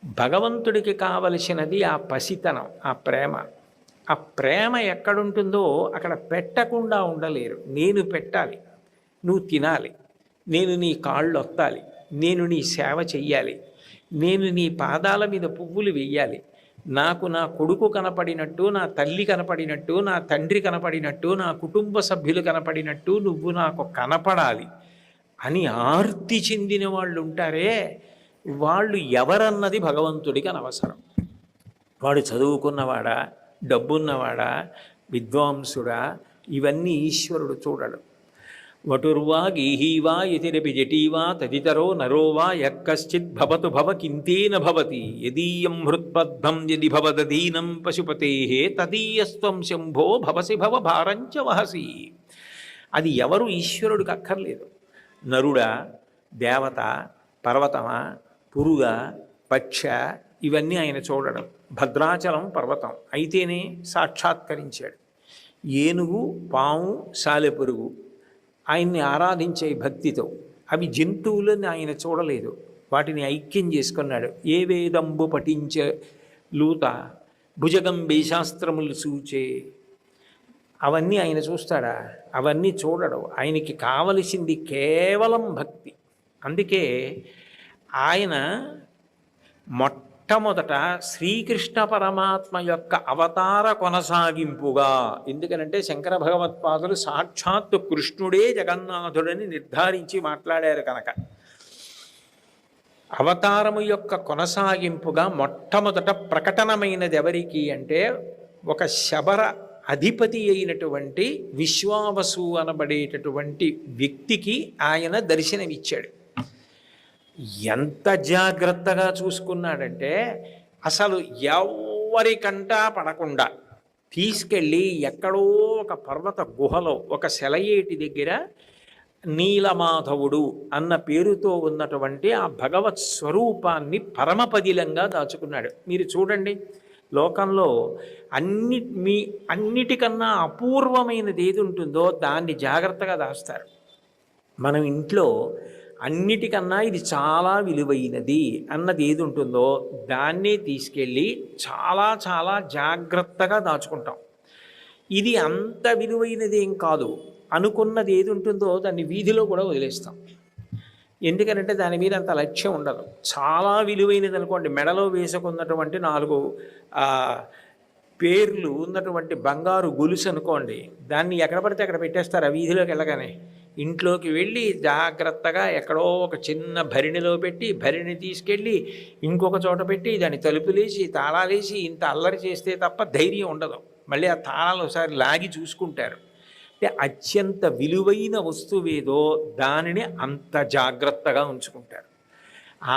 [SPEAKER 1] భగవంతుడికి కావలసినది ఆ పసితనం, ఆ ప్రేమ. ఆ ప్రేమ ఎక్కడుంటుందో అక్కడ పెట్టకుండా ఉండలేరు. నేను పెట్టాలి, నువ్వు తినాలి, నేను నీ కాళ్ళు ఒత్తాలి, నేను నీ సేవ చెయ్యాలి, నేను నీ పాదాల మీద పువ్వులు వెయ్యాలి, నాకు నా కొడుకు కనపడినట్టు, నా తల్లి కనపడినట్టు, నా తండ్రి కనపడినట్టు, నా కుటుంబ సభ్యులు కనపడినట్టు నువ్వు నాకు కనపడాలి అని ఆర్తి చెందిన వాళ్ళు ఉంటారే, వాళ్ళు ఎవరన్నది భగవంతుడికి అనవసరం. వాడు చదువుకున్నవాడా, డబ్బున్నవాడా, విద్వాంసుడా, ఇవన్నీ ఈశ్వరుడు చూడడు. వటుర్వా గీహీవా యతిరపి జటీవా తదితరో నరోవా యక్కశ్చిత్ భవతు భవ కింతేన భవతి యదీయం హృత్పద్భం యది భవదధీనం పశుపతేః తదీయస్త్వం శంభో భవసి భవ భారంచ వహసి. అది ఎవరు ఈశ్వరుడికి అక్కర్లేదు. నరుడా, దేవత, పర్వతమా, పురుగ, పక్ష, ఇవన్నీ ఆయన చూడడం. భద్రాచలం పర్వతం అయితేనే సాక్షాత్కరించాడు. ఏనుగు, పాము, సాలెపురుగు ఆయన్ని ఆరాధించే భక్తితో. అవి జంతువులని ఆయన చూడలేదు, వాటిని ఐక్యం చేసుకున్నాడు. ఏ వేదంబు పఠించే లూత భుజగం వేశాస్త్రములు సూచే, అవన్నీ ఆయన చూస్తాడా? అవన్నీ చూడడు. ఆయనకి కావలసింది కేవలం భక్తి. అందుకే ఆయన మొట్టమొదట శ్రీకృష్ణ పరమాత్మ యొక్క అవతార కొనసాగింపుగా, ఎందుకనంటే శంకర భగవత్పాదులు సాక్షాత్తు కృష్ణుడే జగన్నాథుడని నిర్ధారించి మాట్లాడారు కనుక, అవతారము యొక్క కొనసాగింపుగా మొట్టమొదట ప్రకటనమైనది ఎవరికి అంటే ఒక శబర అధిపతి అయినటువంటి విశ్వావసు అనబడేటటువంటి వ్యక్తికి ఆయన దర్శనమిచ్చాడు. ఎంత జాగ్రత్తగా చూసుకున్నాడంటే అసలు ఎవరికంటా పడకుండా తీసుకెళ్ళి ఎక్కడో ఒక పర్వత గుహలో ఒక సెలయేటి దగ్గర నీలమాధవుడు అన్న పేరుతో ఉన్నటువంటి ఆ భగవత్ స్వరూపాన్ని పరమపదిలంగా దాచుకున్నాడు. మీరు చూడండి, లోకంలో అన్నిటికన్నా అపూర్వమైనది ఏది ఉంటుందో దాన్ని జాగ్రత్తగా దాస్తారు. మనం ఇంట్లో అన్నిటికన్నా ఇది చాలా విలువైనది అన్నది ఏది ఉంటుందో దాన్నే తీసుకెళ్ళి చాలా చాలా జాగ్రత్తగా దాచుకుంటాం. ఇది అంత విలువైనది ఏం కాదు అనుకున్నది ఏది ఉంటుందో దాన్ని వీధిలో కూడా వదిలేస్తాం. ఎందుకంటే దాని మీద అంత లక్ష్యం ఉండదు. చాలా విలువైనది అనుకోండి, మెడలో వేసుకున్నటువంటి 4 పేర్లు ఉన్నటువంటి బంగారు గొలుసు అనుకోండి, దాన్ని ఎక్కడ పడితే అక్కడ పెట్టేస్తారు. ఆ వీధిలోకి వెళ్ళగానే ఇంట్లోకి వెళ్ళి జాగ్రత్తగా ఎక్కడో ఒక చిన్న భరిణిలో పెట్టి, భరిణి తీసుకెళ్ళి ఇంకొక చోట పెట్టి దాన్ని తలుపులేసి తాళాలేసి ఇంత అల్లరి చేస్తే తప్ప ధైర్యం ఉండదు. మళ్ళీ ఆ తాళాలు ఒకసారి లాగి చూసుకుంటారు. అంటే అత్యంత విలువైన వస్తువేదో దానిని అంత జాగ్రత్తగా ఉంచుకుంటారు.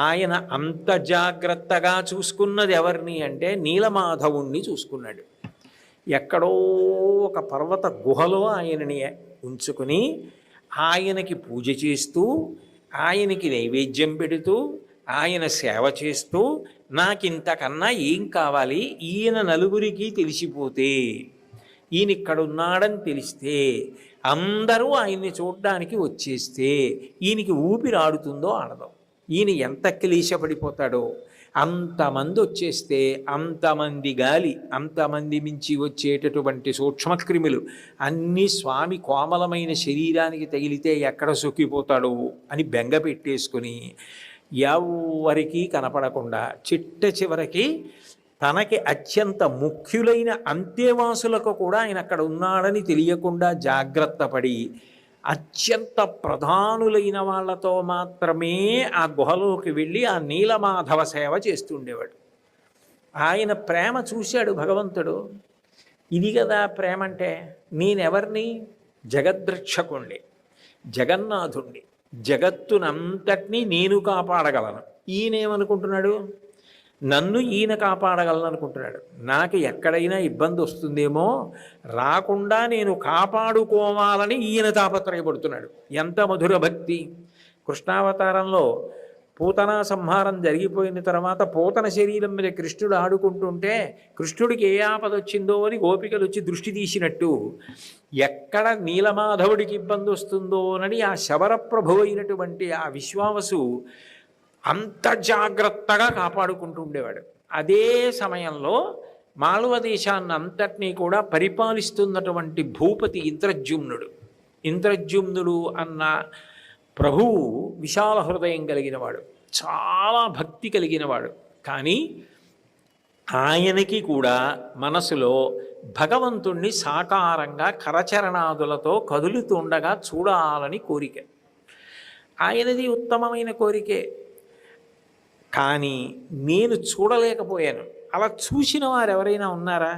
[SPEAKER 1] ఆయన అంత జాగ్రత్తగా చూసుకున్నది ఎవరిని అంటే నీలమాధవుణ్ణి చూసుకున్నాడు. ఎక్కడో ఒక పర్వత గుహలో ఆయనని ఉంచుకుని ఆయనకి పూజ చేస్తూ, ఆయనకి నైవేద్యం పెడుతూ, ఆయన సేవ చేస్తూ, నాకింతకన్నా ఏం కావాలి, ఈయన నలుగురికి తెలిసిపోతే, ఈయన ఇక్కడున్నాడని తెలిస్తే, అందరూ ఆయన్ని చూడడానికి వచ్చేస్తే ఈయనకి ఊపిరి ఆడుతుందో ఆడదో, ఈయన ఎంత క్లేశపడిపోతాడో, అంతమంది వచ్చేస్తే అంతమంది గాలి, అంతమంది మించి వచ్చేటటువంటి సూక్ష్మక్రిములు అన్నీ స్వామి కోమలమైన శరీరానికి తగిలితే ఎక్కడ సొక్కిపోతాడో అని బెంగ పెట్టేసుకుని ఎవరికీ కనపడకుండా చిట్ట చివరికి తనకి అత్యంత ముఖ్యులైన అంత్యవాసులకు కూడా ఆయన అక్కడ ఉన్నాడని తెలియకుండా జాగ్రత్త పడి అత్యంత ప్రధానులైన వాళ్ళతో మాత్రమే ఆ గుహలోకి వెళ్ళి ఆ నీలమాధవ సేవ చేస్తుండేవాడు. ఆయన ప్రేమ చూశాడు భగవంతుడు. ఇది కదా ప్రేమ అంటే. నేనెవరిని? జగద్రక్షకుణ్ణి, జగన్నాథుణ్ణి, జగత్తునంతటినీ నేను కాపాడగలను. ఈయనేమనుకుంటున్నాడు? నన్ను ఈయన కాపాడగలను అనుకుంటున్నాడు. నాకు ఎక్కడైనా ఇబ్బంది వస్తుందేమో, రాకుండా నేను కాపాడుకోవాలని ఈయన తాపత్రయపడుతున్నాడు. ఎంత మధుర భక్తి! కృష్ణావతారంలో పూతనా సంహారం జరిగిపోయిన తర్వాత పూతన శరీరం మీద కృష్ణుడు ఆడుకుంటుంటే కృష్ణుడికి ఏ ఆపద వచ్చిందో అని గోపికలు వచ్చి దృష్టి తీసినట్టు ఎక్కడ నీలమాధవుడికి ఇబ్బంది వస్తుందో అని ఆ శబరప్రభు అయినటువంటి ఆ విశ్వావసు అంత జాగ్రత్తగా కాపాడుకుంటూ ఉండేవాడు. అదే సమయంలో మాళవ దేశాన్ని అంతటినీ కూడా పరిపాలిస్తున్నటువంటి భూపతి ఇంద్రజ్యుమ్నుడు అన్న ప్రభువు విశాల హృదయం కలిగినవాడు, చాలా భక్తి కలిగినవాడు. కానీ ఆయనకి కూడా మనసులో భగవంతుణ్ణి సాకారంగా కరచరణాదులతో కదులుతుండగా చూడాలని కోరిక. ఆయనది ఉత్తమమైన కోరికే, కానీ నేను చూడలేకపోయాను. అలా చూసిన వారు ఎవరైనా ఉన్నారా?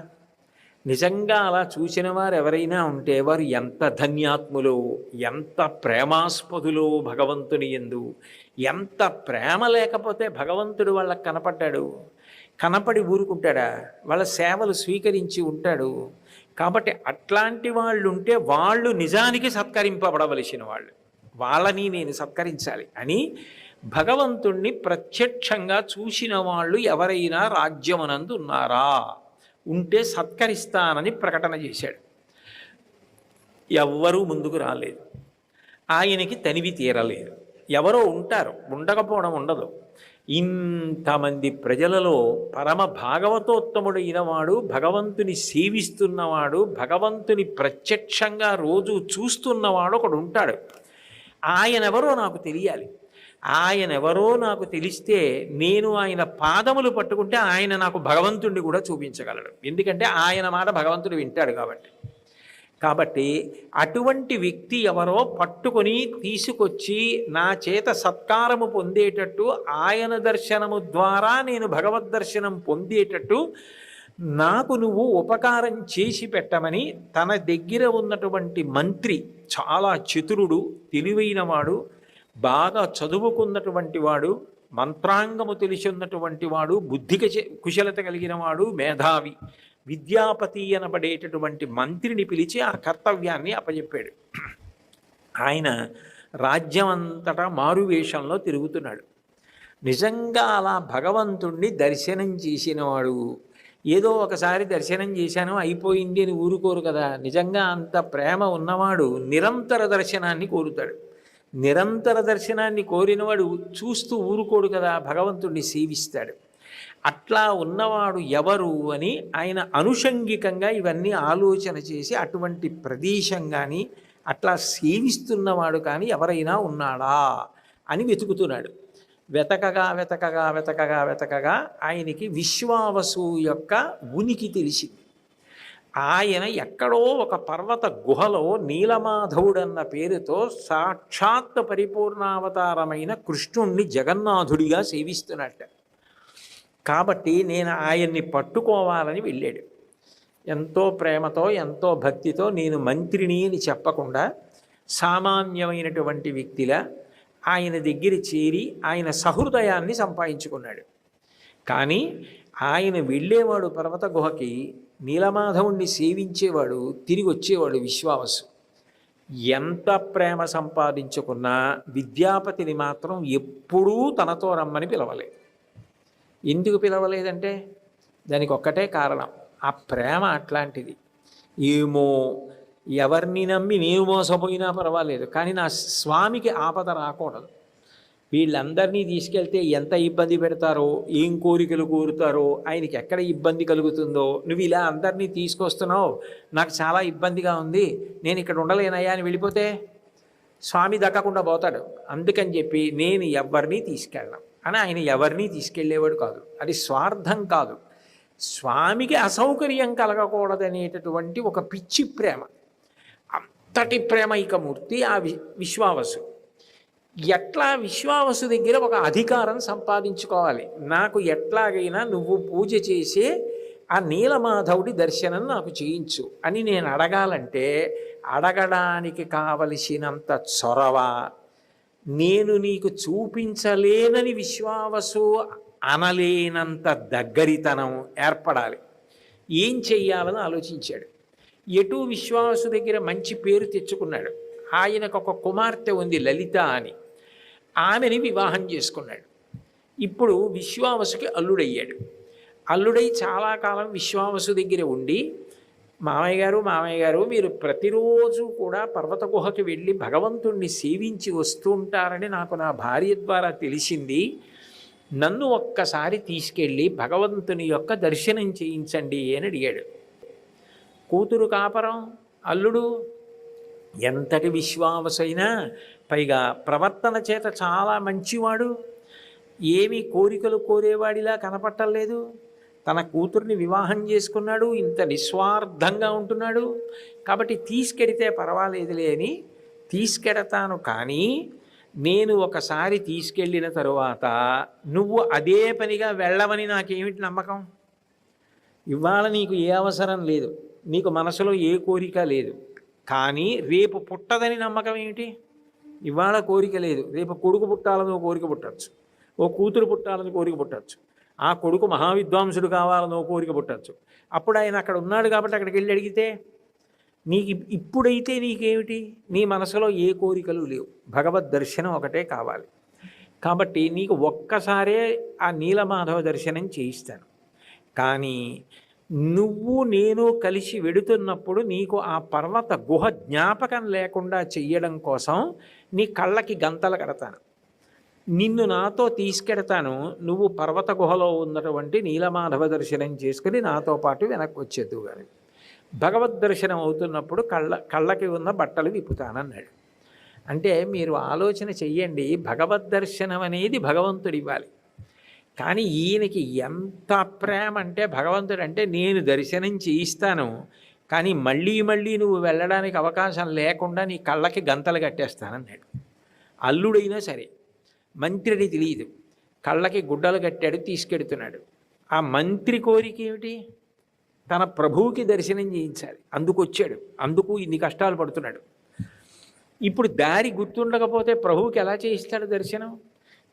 [SPEAKER 1] నిజంగా అలా చూసిన వారు ఎవరైనా ఉంటే వారు ఎంత ధన్యాత్ములో, ఎంత ప్రేమాస్పదులో భగవంతుని యందు. ఎంత ప్రేమ లేకపోతే భగవంతుడు వాళ్ళకి కనపడ్డాడు? కనపడి ఊరుకుంటాడా? వాళ్ళ సేవలు స్వీకరించి ఉంటాడు. కాబట్టి అట్లాంటి వాళ్ళు ఉంటే వాళ్ళు నిజానికి సత్కరింపబడవలసిన వాళ్ళు, వాళ్ళని నేను సత్కరించాలి అని భగవంతుణ్ణి ప్రత్యక్షంగా చూసిన వాళ్ళు ఎవరైనా రాజ్యమునందు ఉన్నారా? ఉంటే సత్కరిస్తానని ప్రకటన చేశాడు. ఎవ్వరూ ముందుకు రాలేదు. ఆయనకి తనివి తీరలేదు. ఎవరో ఉంటారు, ఉండకపోవడం ఉండదు. ఇంతమంది ప్రజలలో పరమ భాగవతోత్తముడైన వాడు, భగవంతుని సేవిస్తున్నవాడు, భగవంతుని ప్రత్యక్షంగా రోజు చూస్తున్నవాడు ఒకడు ఉంటాడు. ఆయనెవరో నాకు తెలియాలి. ఆయనెవరో నాకు తెలిస్తే నేను ఆయన పాదములు పట్టుకుంటే ఆయన నాకు భగవంతుడిని కూడా చూపించగలడు. ఎందుకంటే ఆయన మాట భగవంతుడు వింటాడు కాబట్టి అటువంటి వ్యక్తి ఎవరో పట్టుకొని తీసుకొచ్చి నా చేత సత్కారము పొందేటట్టు, ఆయన దర్శనము ద్వారా నేను భగవద్ దర్శనం పొందేటట్టు నాకు నువ్వు ఉపకారం చేసి పెట్టమని తన దగ్గర ఉన్నటువంటి మంత్రి, చాలా చతురుడు, తెలివైనవాడు, బాగా చదువుకున్నటువంటి వాడు, మంత్రాంగము తెలిసి ఉన్నటువంటి వాడు, బుద్ధిక కుశలత కలిగిన వాడు, మేధావి, విద్యాపతి అనబడేటటువంటి మంత్రిని పిలిచి ఆ కర్తవ్యాన్ని అప్పచెప్పాడు. ఆయన రాజ్యం అంతటా మారువేషంలో తిరుగుతున్నాడు. నిజంగా అలా భగవంతుణ్ణి దర్శనం చేసినవాడు, ఏదో ఒకసారి దర్శనం చేశాను అయిపోయింది అని ఊరుకోరు కదా. నిజంగా అంత ప్రేమ ఉన్నవాడు నిరంతర దర్శనాన్ని కోరుతాడు. నిరంతర దర్శనాన్ని కోరినవాడు చూస్తూ ఊరుకోడు కదా, భగవంతుణ్ణి సేవిస్తాడు. అట్లా ఉన్నవాడు ఎవరు అని ఆయన అనుషంగికంగా ఇవన్నీ ఆలోచన చేసి అటువంటి ప్రదేశం కానీ అట్లా సేవిస్తున్నవాడు కానీ ఎవరైనా ఉన్నాడా అని వెతుకుతున్నాడు. వెతకగా ఆయనకి విశ్వావసు యొక్క ఉనికి తెలిసింది. ఆయన ఎక్కడో ఒక పర్వత గుహలో నీలమాధవుడన్న పేరుతో సాక్షాత్ పరిపూర్ణావతారమైన కృష్ణుణ్ణి జగన్నాథుడిగా సేవిస్తున్నట్ట. కాబట్టి నేను ఆయన్ని పట్టుకోవాలని వెళ్ళాడు. ఎంతో ప్రేమతో, ఎంతో భక్తితో నేను మంత్రిని అని చెప్పకుండా సామాన్యమైనటువంటి వ్యక్తిలా ఆయన దగ్గర చేరి ఆయన సహృదయాన్ని సంపాదించుకున్నాడు. కానీ ఆయన వెళ్ళేవాడు పర్వత గుహకి, నీలమాధవుణ్ణి సేవించేవాడు, తిరిగి వచ్చేవాడు విశ్వావసు. ఎంత ప్రేమ సంపాదించుకున్నా విద్యాపతిని మాత్రం ఎప్పుడూ తనతో రమ్మని పిలవలేదు. ఎందుకు పిలవలేదంటే దానికి ఒక్కటే కారణం, ఆ ప్రేమ అట్లాంటిది. ఏమో ఎవరిని నమ్మి నేను మోసపోయినా పర్వాలేదు, కానీ నా స్వామికి ఆపద రాకూడదు. వీళ్ళందరినీ తీసుకెళ్తే ఎంత ఇబ్బంది పెడతారో, ఏం కోరికలు కోరుతారో, ఆయనకి ఎక్కడ ఇబ్బంది కలుగుతుందో, నువ్వు ఇలా అందరినీ తీసుకొస్తున్నావు, నాకు చాలా ఇబ్బందిగా ఉంది, నేను ఇక్కడ ఉండలేనయ్యా అని వెళ్ళిపోతే స్వామి దక్కకుండా పోతాడు. అందుకని చెప్పి నేను ఎవరినీ తీసుకెళ్ళను అని ఆయన ఎవరినీ తీసుకెళ్ళేవాడు కాదు. అది స్వార్థం కాదు, స్వామికి అసౌకర్యం కలగకూడదనేటటువంటి ఒక పిచ్చి ప్రేమ. అంతటి ప్రేమైకమూర్తి ఆ విశ్వావసు. ఎట్లా విశ్వావసు దగ్గర ఒక అధికారం సంపాదించుకోవాలి, నాకు ఎట్లాగైనా నువ్వు పూజ చేసే ఆ నీలమాధవుడి దర్శనం నాకు చేయించు అని నేను అడగాలంటే అడగడానికి కావలసినంత చొరవ నేను నీకు చూపించలేనని విశ్వావసు అనలేనంత దగ్గరితనం ఏర్పడాలి. ఏం చెయ్యాలని ఆలోచించాడు. ఎటు విశ్వావసు దగ్గర మంచి పేరు తెచ్చుకున్నాడు. ఆయనకు ఒక కుమార్తె ఉంది లలిత అని. ఆమెని వివాహం చేసుకున్నాడు. ఇప్పుడు విశ్వావసుకి అల్లుడయ్యాడు. అల్లుడై చాలా కాలం విశ్వావసు దగ్గర ఉండి, మామయ్య గారు మీరు ప్రతిరోజు కూడా పర్వత గుహకి వెళ్ళి భగవంతుణ్ణి సేవించి వస్తూ ఉంటారని నాకు నా భార్య ద్వారా తెలిసింది. నన్ను ఒక్కసారి తీసుకెళ్ళి భగవంతుని యొక్క దర్శనం చేయించండి అని అడిగాడు. కూతురు కాపరం, అల్లుడు ఎంతటి విశ్వావసైనా, పైగా ప్రవర్తన చేత చాలా మంచివాడు, ఏమీ కోరికలు కోరేవాడిలా కనపట్టలేదు. తన కూతుర్ని వివాహం చేసుకున్నాడు, ఇంత నిస్వార్థంగా ఉంటున్నాడు, కాబట్టి తీసుకెడితే పర్వాలేదులే అని తీసుకెడతాను. కానీ నేను ఒకసారి తీసుకెళ్ళిన తరువాత నువ్వు అదే పనిగా వెళ్ళవని నాకేమిటి నమ్మకం? ఇవాళ నీకు ఏ అవసరం లేదు, నీకు మనసులో ఏ కోరిక లేదు, కానీ రేపు పుట్టదని నమ్మకం ఏమిటి? ఇవాళ కోరిక లేదు, రేపు కొడుకు పుట్టాలని ఓ కోరిక పుట్టచ్చు, ఓ కూతురు పుట్టాలని కోరిక పుట్టచ్చు, ఆ కొడుకు మహావిద్వాంసుడు కావాలని ఓ కోరిక పుట్టచ్చు. అప్పుడు ఆయన అక్కడ ఉన్నాడు కాబట్టి అక్కడికి వెళ్ళి అడిగితే నీకు ఇప్పుడైతే నీకేమిటి? నీ మనసులో ఏ కోరికలు లేవు, భగవద్ దర్శనం ఒకటే కావాలి. కాబట్టి నీకు ఒక్కసారే ఆ నీలమాధవ దర్శనం చేయిస్తాను. కానీ నువ్వు నేను కలిసి వెడుతున్నప్పుడు నీకు ఆ పర్వత గుహ జ్ఞాపకం లేకుండా చెయ్యడం కోసం నీ కళ్ళకి గంతలు కడతాను, నిన్ను నాతో తీసుకెడతాను. నువ్వు పర్వత గుహలో ఉన్నటువంటి నీలమాధవ దర్శనం చేసుకుని నాతో పాటు వెనక్కి వచ్చేద్దు. కానీ భగవద్ దర్శనం అవుతున్నప్పుడు కళ్ళకి ఉన్న బట్టలు విప్పుతానన్నాడు. అంటే మీరు ఆలోచన చెయ్యండి, భగవద్ దర్శనం అనేది భగవంతుడు ఇవ్వాలి. కానీ ఈయనకి ఎంత ప్రేమ అంటే భగవంతుడు అంటే నేను దర్శనం చేయిస్తాను, కానీ మళ్ళీ మళ్ళీ నువ్వు వెళ్ళడానికి అవకాశం లేకుండా నీ కళ్ళకి గంతలు కట్టేస్తానన్నాడు. అల్లుడైనా సరే, మంత్రిని తెలియదు, కళ్ళకి గుడ్డలు కట్టాడు, తీసుకెడుతున్నాడు. ఆ మంత్రి కోరిక ఏమిటి? తన ప్రభువుకి దర్శనం చేయించాలి, అందుకు వచ్చాడు, అందుకు ఇన్ని కష్టాలు పడుతున్నాడు. ఇప్పుడు దారి గుర్తుండకపోతే ప్రభువుకి ఎలా చేయిస్తాడు దర్శనం?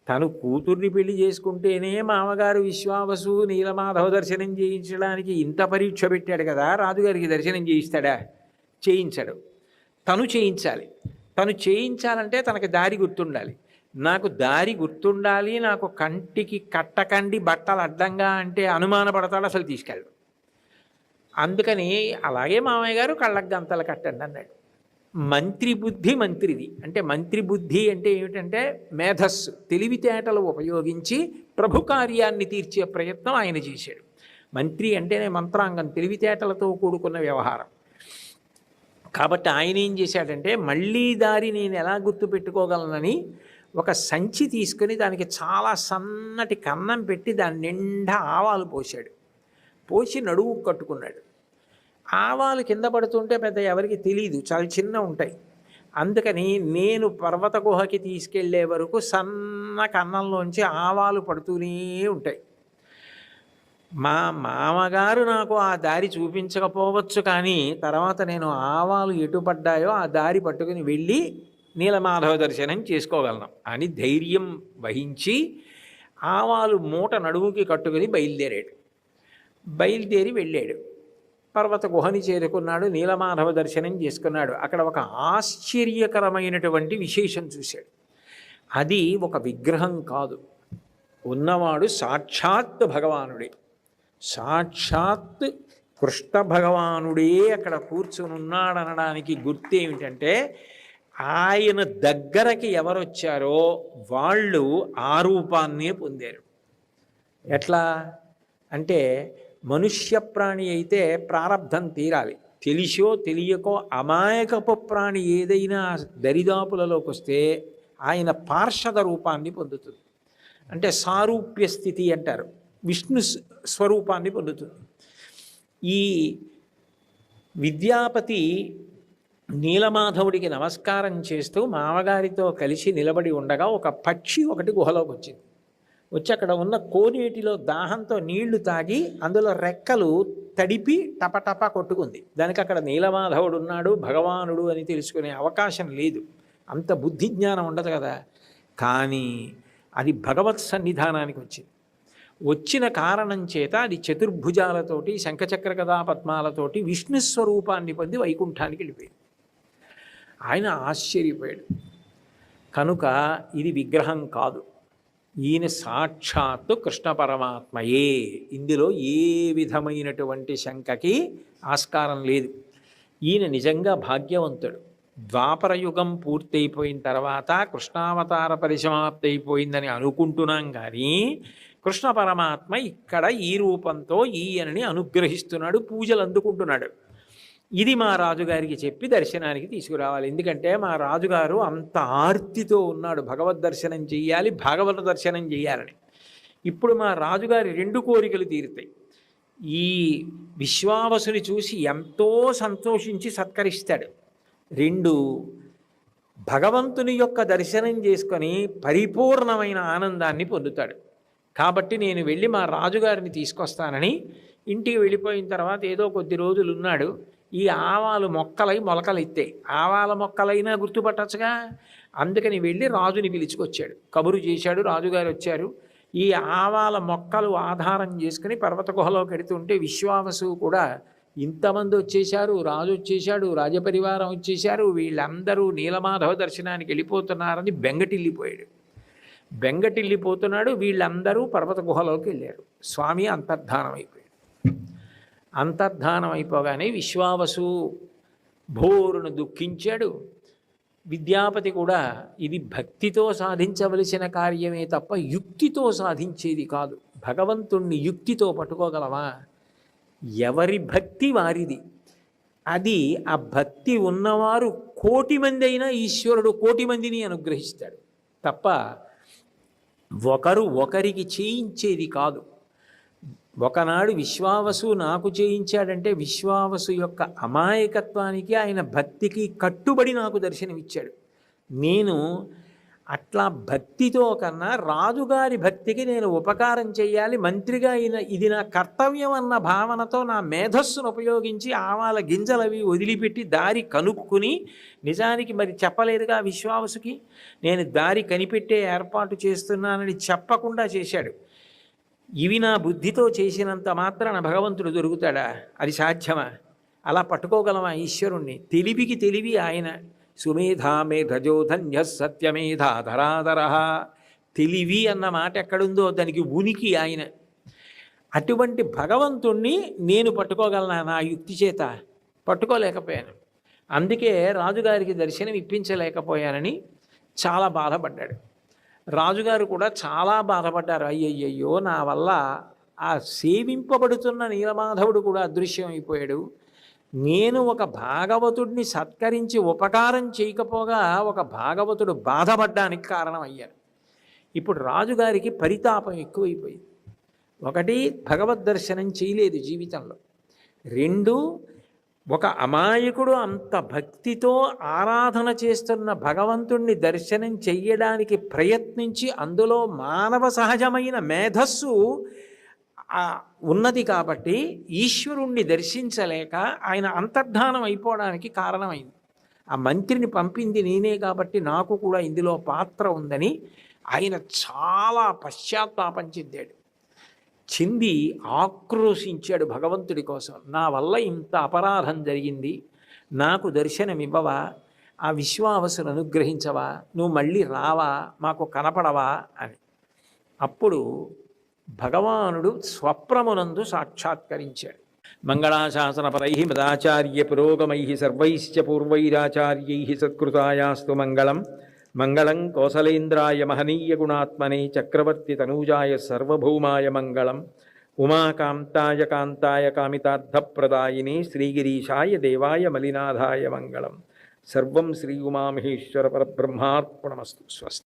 [SPEAKER 1] తను కూతుర్ని పెళ్లి చేసుకుంటేనే మామగారు విశ్వావసు నీలమాధవ దర్శనం చేయించడానికి ఇంత పరీక్ష పెట్టాడు కదా, రాజుగారికి దర్శనం చేయిస్తాడా? చేయించాడు. తను చేయించాలి. తను చేయించాలంటే తనకి దారి గుర్తుండాలి. నాకు దారి గుర్తుండాలి, నాకు కంటికి కట్టకండి బట్టలు అడ్డంగా అంటే అనుమానపడతాడు, అసలు తీసుకెళ్ళడు. అందుకని అలాగే మామయ్య గారు కళ్ళకు గంతలు కట్టండి అన్నాడు. మంత్రి బుద్ధి మంత్రిది. అంటే మంత్రి బుద్ధి అంటే ఏమిటంటే మేధస్సు, తెలివితేటలు ఉపయోగించి ప్రభు కార్యాన్ని తీర్చే ప్రయత్నం ఆయన చేశాడు. మంత్రి అంటేనే మంత్రాంగం, తెలివితేటలతో కూడుకున్న వ్యవహారం. కాబట్టి ఆయన ఏం చేశాడంటే మళ్ళీ దారి నేను ఎలా గుర్తుపెట్టుకోగలనని ఒక సంచి తీసుకుని దానికి చాలా సన్నటి కన్నం పెట్టి దాని నిండా ఆవాలు పోశాడు. పోసి నడువు కట్టుకున్నాడు. ఆవాలు కింద పడుతుంటే పెద్ద ఎవరికి తెలియదు, చాలా చిన్న ఉంటాయి. అందుకని నేను పర్వత గుహకి తీసుకెళ్లే వరకు సన్న కన్నంలోంచి ఆవాలు పడుతూనే ఉంటాయి. మా మామగారు నాకు ఆ దారి చూపించకపోవచ్చు, కానీ తర్వాత నేను ఆవాలు ఎటు పడ్డాయో ఆ దారి పట్టుకుని వెళ్ళి నీలమాధవ దర్శనం చేసుకోగలను అని ధైర్యం వహించి ఆవాలు మూట నడుముకి కట్టుకుని బయలుదేరి వెళ్ళాడు. పర్వత గుహని చేరుకున్నాడు, నీలమాధవ దర్శనం చేసుకున్నాడు. అక్కడ ఒక ఆశ్చర్యకరమైనటువంటి విశేషం చూశాడు. అది ఒక విగ్రహం కాదు, ఉన్నవాడు సాక్షాత్ భగవానుడే. సాక్షాత్ కృష్ణ భగవానుడే అక్కడ కూర్చుని ఉన్నాడనడానికి గుర్తు ఏమిటంటే ఆయన దగ్గరకి ఎవరొచ్చారో వాళ్ళు ఆ రూపాన్నే పొందారు. ఎట్లా అంటే మనుష్య ప్రాణి అయితే ప్రారబ్ధం తీరాలి, తెలిసో తెలియకో అమాయకపు ప్రాణి ఏదైనా దరిదాపులలోకి వస్తే ఆయన పార్షద రూపాన్ని పొందుతుంది. అంటే సారూప్య స్థితి అంటారు, విష్ణు స్వరూపాన్ని పొందుతుంది. ఈ విద్యాపతి నీలమాధవుడికి నమస్కారం చేస్తూ మామగారితో కలిసి నిలబడి ఉండగా ఒక పక్షి ఒకటి గుహలోకి వచ్చింది. వచ్చి అక్కడ ఉన్న కోనేటిలో దాహంతో నీళ్లు తాగి అందులో రెక్కలు తడిపి టపటప కొట్టుకుంది. దానికి అక్కడ నీలమాధవుడు ఉన్నాడు, భగవానుడు అని తెలుసుకునే అవకాశం లేదు, అంత బుద్ధి జ్ఞానం ఉండదు కదా. కానీ అది భగవత్ సన్నిధానానికి వచ్చింది. వచ్చిన కారణం చేత అది చతుర్భుజాలతోటి శంఖచక్ర గదా పద్మాలతోటి విష్ణుస్వరూపాన్ని పొంది వైకుంఠానికి వెళ్ళిపోయింది. ఆయన ఆశ్చర్యపోయాడు. కనుక ఇది విగ్రహం కాదు, ఈయన సాక్షాత్తు కృష్ణ పరమాత్మయే. ఇందులో ఏ విధమైనటువంటి శంకకి ఆస్కారం లేదు. ఈయన నిజంగా భాగ్యవంతుడు. ద్వాపరయుగం పూర్తయిపోయిన తర్వాత కృష్ణావతార పరిసమాప్తి అయిపోయిందని అనుకుంటున్నాం, కానీ కృష్ణ పరమాత్మ ఇక్కడ ఈ రూపంతో ఈయనని అనుగ్రహిస్తున్నాడు, పూజలు అందుకుంటున్నాడు. ఇది మా రాజుగారికి చెప్పి దర్శనానికి తీసుకురావాలి. ఎందుకంటే మా రాజుగారు అంత ఆర్తితో ఉన్నాడు, భగవద్ దర్శనం చెయ్యాలి, భాగవత దర్శనం చెయ్యాలని. ఇప్పుడు మా రాజుగారి 2 కోరికలు తీరుతాయి. ఈ విశ్వావసుని చూసి ఎంతో సంతోషించి సత్కరిస్తాడు. 2, భగవంతుని యొక్క దర్శనం చేసుకొని పరిపూర్ణమైన ఆనందాన్ని పొందుతాడు. కాబట్టి నేను వెళ్ళి మా రాజుగారిని తీసుకొస్తానని ఇంటికి వెళ్ళిపోయిన తర్వాత ఏదో కొద్ది రోజులు ఉన్నాడు. ఈ ఆవాలు మొక్కలై మొలకలెత్తాయి. ఆవాల మొక్కలైనా గుర్తుపట్టచ్చుగా. అందుకని వెళ్ళి రాజుని పిలుచుకొచ్చాడు, కబురు చేశాడు. రాజుగారు వచ్చారు. ఈ ఆవాల మొక్కలు ఆధారం చేసుకుని పర్వత గుహలోకి వెడుతుంటే విశ్వావసు కూడా ఇంతమంది వచ్చేశారు, రాజు వచ్చేశాడు, రాజపరివారం వచ్చేశారు, వీళ్ళందరూ నీలమాధవ దర్శనానికి వెళ్ళిపోతున్నారని బెంగటిల్లిపోతున్నాడు. వీళ్ళందరూ పర్వత గుహలోకి వెళ్ళారు. స్వామి అంతర్ధానం అయిపోయాడు. అంతర్ధానం అయిపోగానే విశ్వావసు భోరును దుఃఖించాడు. విద్యాపతి కూడా ఇది భక్తితో సాధించవలసిన కార్యమే తప్ప యుక్తితో సాధించేది కాదు. భగవంతుణ్ణి యుక్తితో పట్టుకోగలవా? ఎవరి భక్తి వారిది. అది ఆ భక్తి ఉన్నవారు 1,000,000 మంది అయినా ఈశ్వరుడు 1,000,000 మందిని అనుగ్రహిస్తాడు తప్ప ఒకరు ఒకరికి చేయించేది కాదు. ఒకనాడు విశ్వావసు నాకు చేయించాడంటే విశ్వావసు యొక్క అమాయకత్వానికి, ఆయన భక్తికి కట్టుబడి నాకు దర్శనమిచ్చాడు. నేను అట్లా భక్తితో కన్నా రాజుగారి భక్తికి నేను ఉపకారం చేయాలి, మంత్రిగా ఇది నా కర్తవ్యం అన్న భావనతో నా మేధస్సును ఉపయోగించి ఆవాల గింజలవి వదిలిపెట్టి దారి కనుక్కుని, నిజానికి మరి చెప్పలేదుగా విశ్వావసుకి, నేను దారి కనిపెట్టే ఏర్పాటు చేస్తున్నానని చెప్పకుండా చేశాడు. ఇవి నా బుద్ధితో చేసినంత మాత్రాన భగవంతుడు దొరుకుతాడా? అది సాధ్యమా? అలా పట్టుకోగలమా ఈశ్వరుణ్ణి? తెలివికి తెలివి ఆయన. సుమేధా మేధజోధన్య సత్యమేధా ధరాధర. తెలివి అన్న మాట ఎక్కడుందో దానికి ఉనికి ఆయన. అటువంటి భగవంతుణ్ణి నేను పట్టుకోగలనా నా యుక్తి చేత? పట్టుకోలేకపోయాను. అందుకే రాజుగారికి దర్శనం ఇప్పించలేకపోయానని చాలా బాధపడ్డాడు. రాజుగారు కూడా చాలా బాధపడ్డారు. అయ్యయ్యో, నా వల్ల ఆ సేవింపబడుతున్న నీలమాధవుడు కూడా అదృశ్యం అయిపోయాడు. నేను ఒక భాగవతుడిని సత్కరించి ఉపకారం చేయకపోగా ఒక భాగవతుడు బాధపడ్డానికి కారణమయ్యాను. ఇప్పుడు రాజుగారికి పరితాపం ఎక్కువైపోయింది. 1, భగవద్ దర్శనం చేయలేదు జీవితంలో. 2, ఒక అమాయకుడు అంత భక్తితో ఆరాధన చేస్తున్న భగవంతుణ్ణి దర్శనం చెయ్యడానికి ప్రయత్నించి అందులో మానవ సహజమైన మేధస్సు ఉన్నది కాబట్టి ఈశ్వరుణ్ణి దర్శించలేక ఆయన అంతర్ధానం అయిపోవడానికి కారణమైంది. ఆ మంత్రిని పంపింది నేనే కాబట్టి నాకు కూడా ఇందులో పాత్ర ఉందని ఆయన చాలా పశ్చాత్తాపం చెంది ఆక్రోశించాడు భగవంతుడి కోసం. నా వల్ల ఇంత అపరాధం జరిగింది, నాకు దర్శనమివ్వవా? ఆ విశ్వావసును అనుగ్రహించవా? నువ్వు మళ్ళీ రావా? మాకు కనపడవా అని. అప్పుడు భగవానుడు స్వప్రమునందు సాక్షాత్కరించాడు. మంగళాశాసనపరై మదాచార్య పురోగమై సర్వైశ్చ పూర్వైరాచార్యై సత్కృతాయాస్తు మంగళం. మంగళం కౌసలేంద్రాయ మహనీయ గుణాత్మనే చక్రవర్తి తనూజాయ సర్వభౌమాయ మంగళం. ఉమాకాంతాయ కాంతాయ కామితార్థప్రదాయినే శ్రీగిరీశాయ దేవాయ మలినాథాయ మంగళం. సర్వం శ్రీ ఉమామహేశ్వర పరబ్రహ్మార్పణమస్తు. స్వస్తి.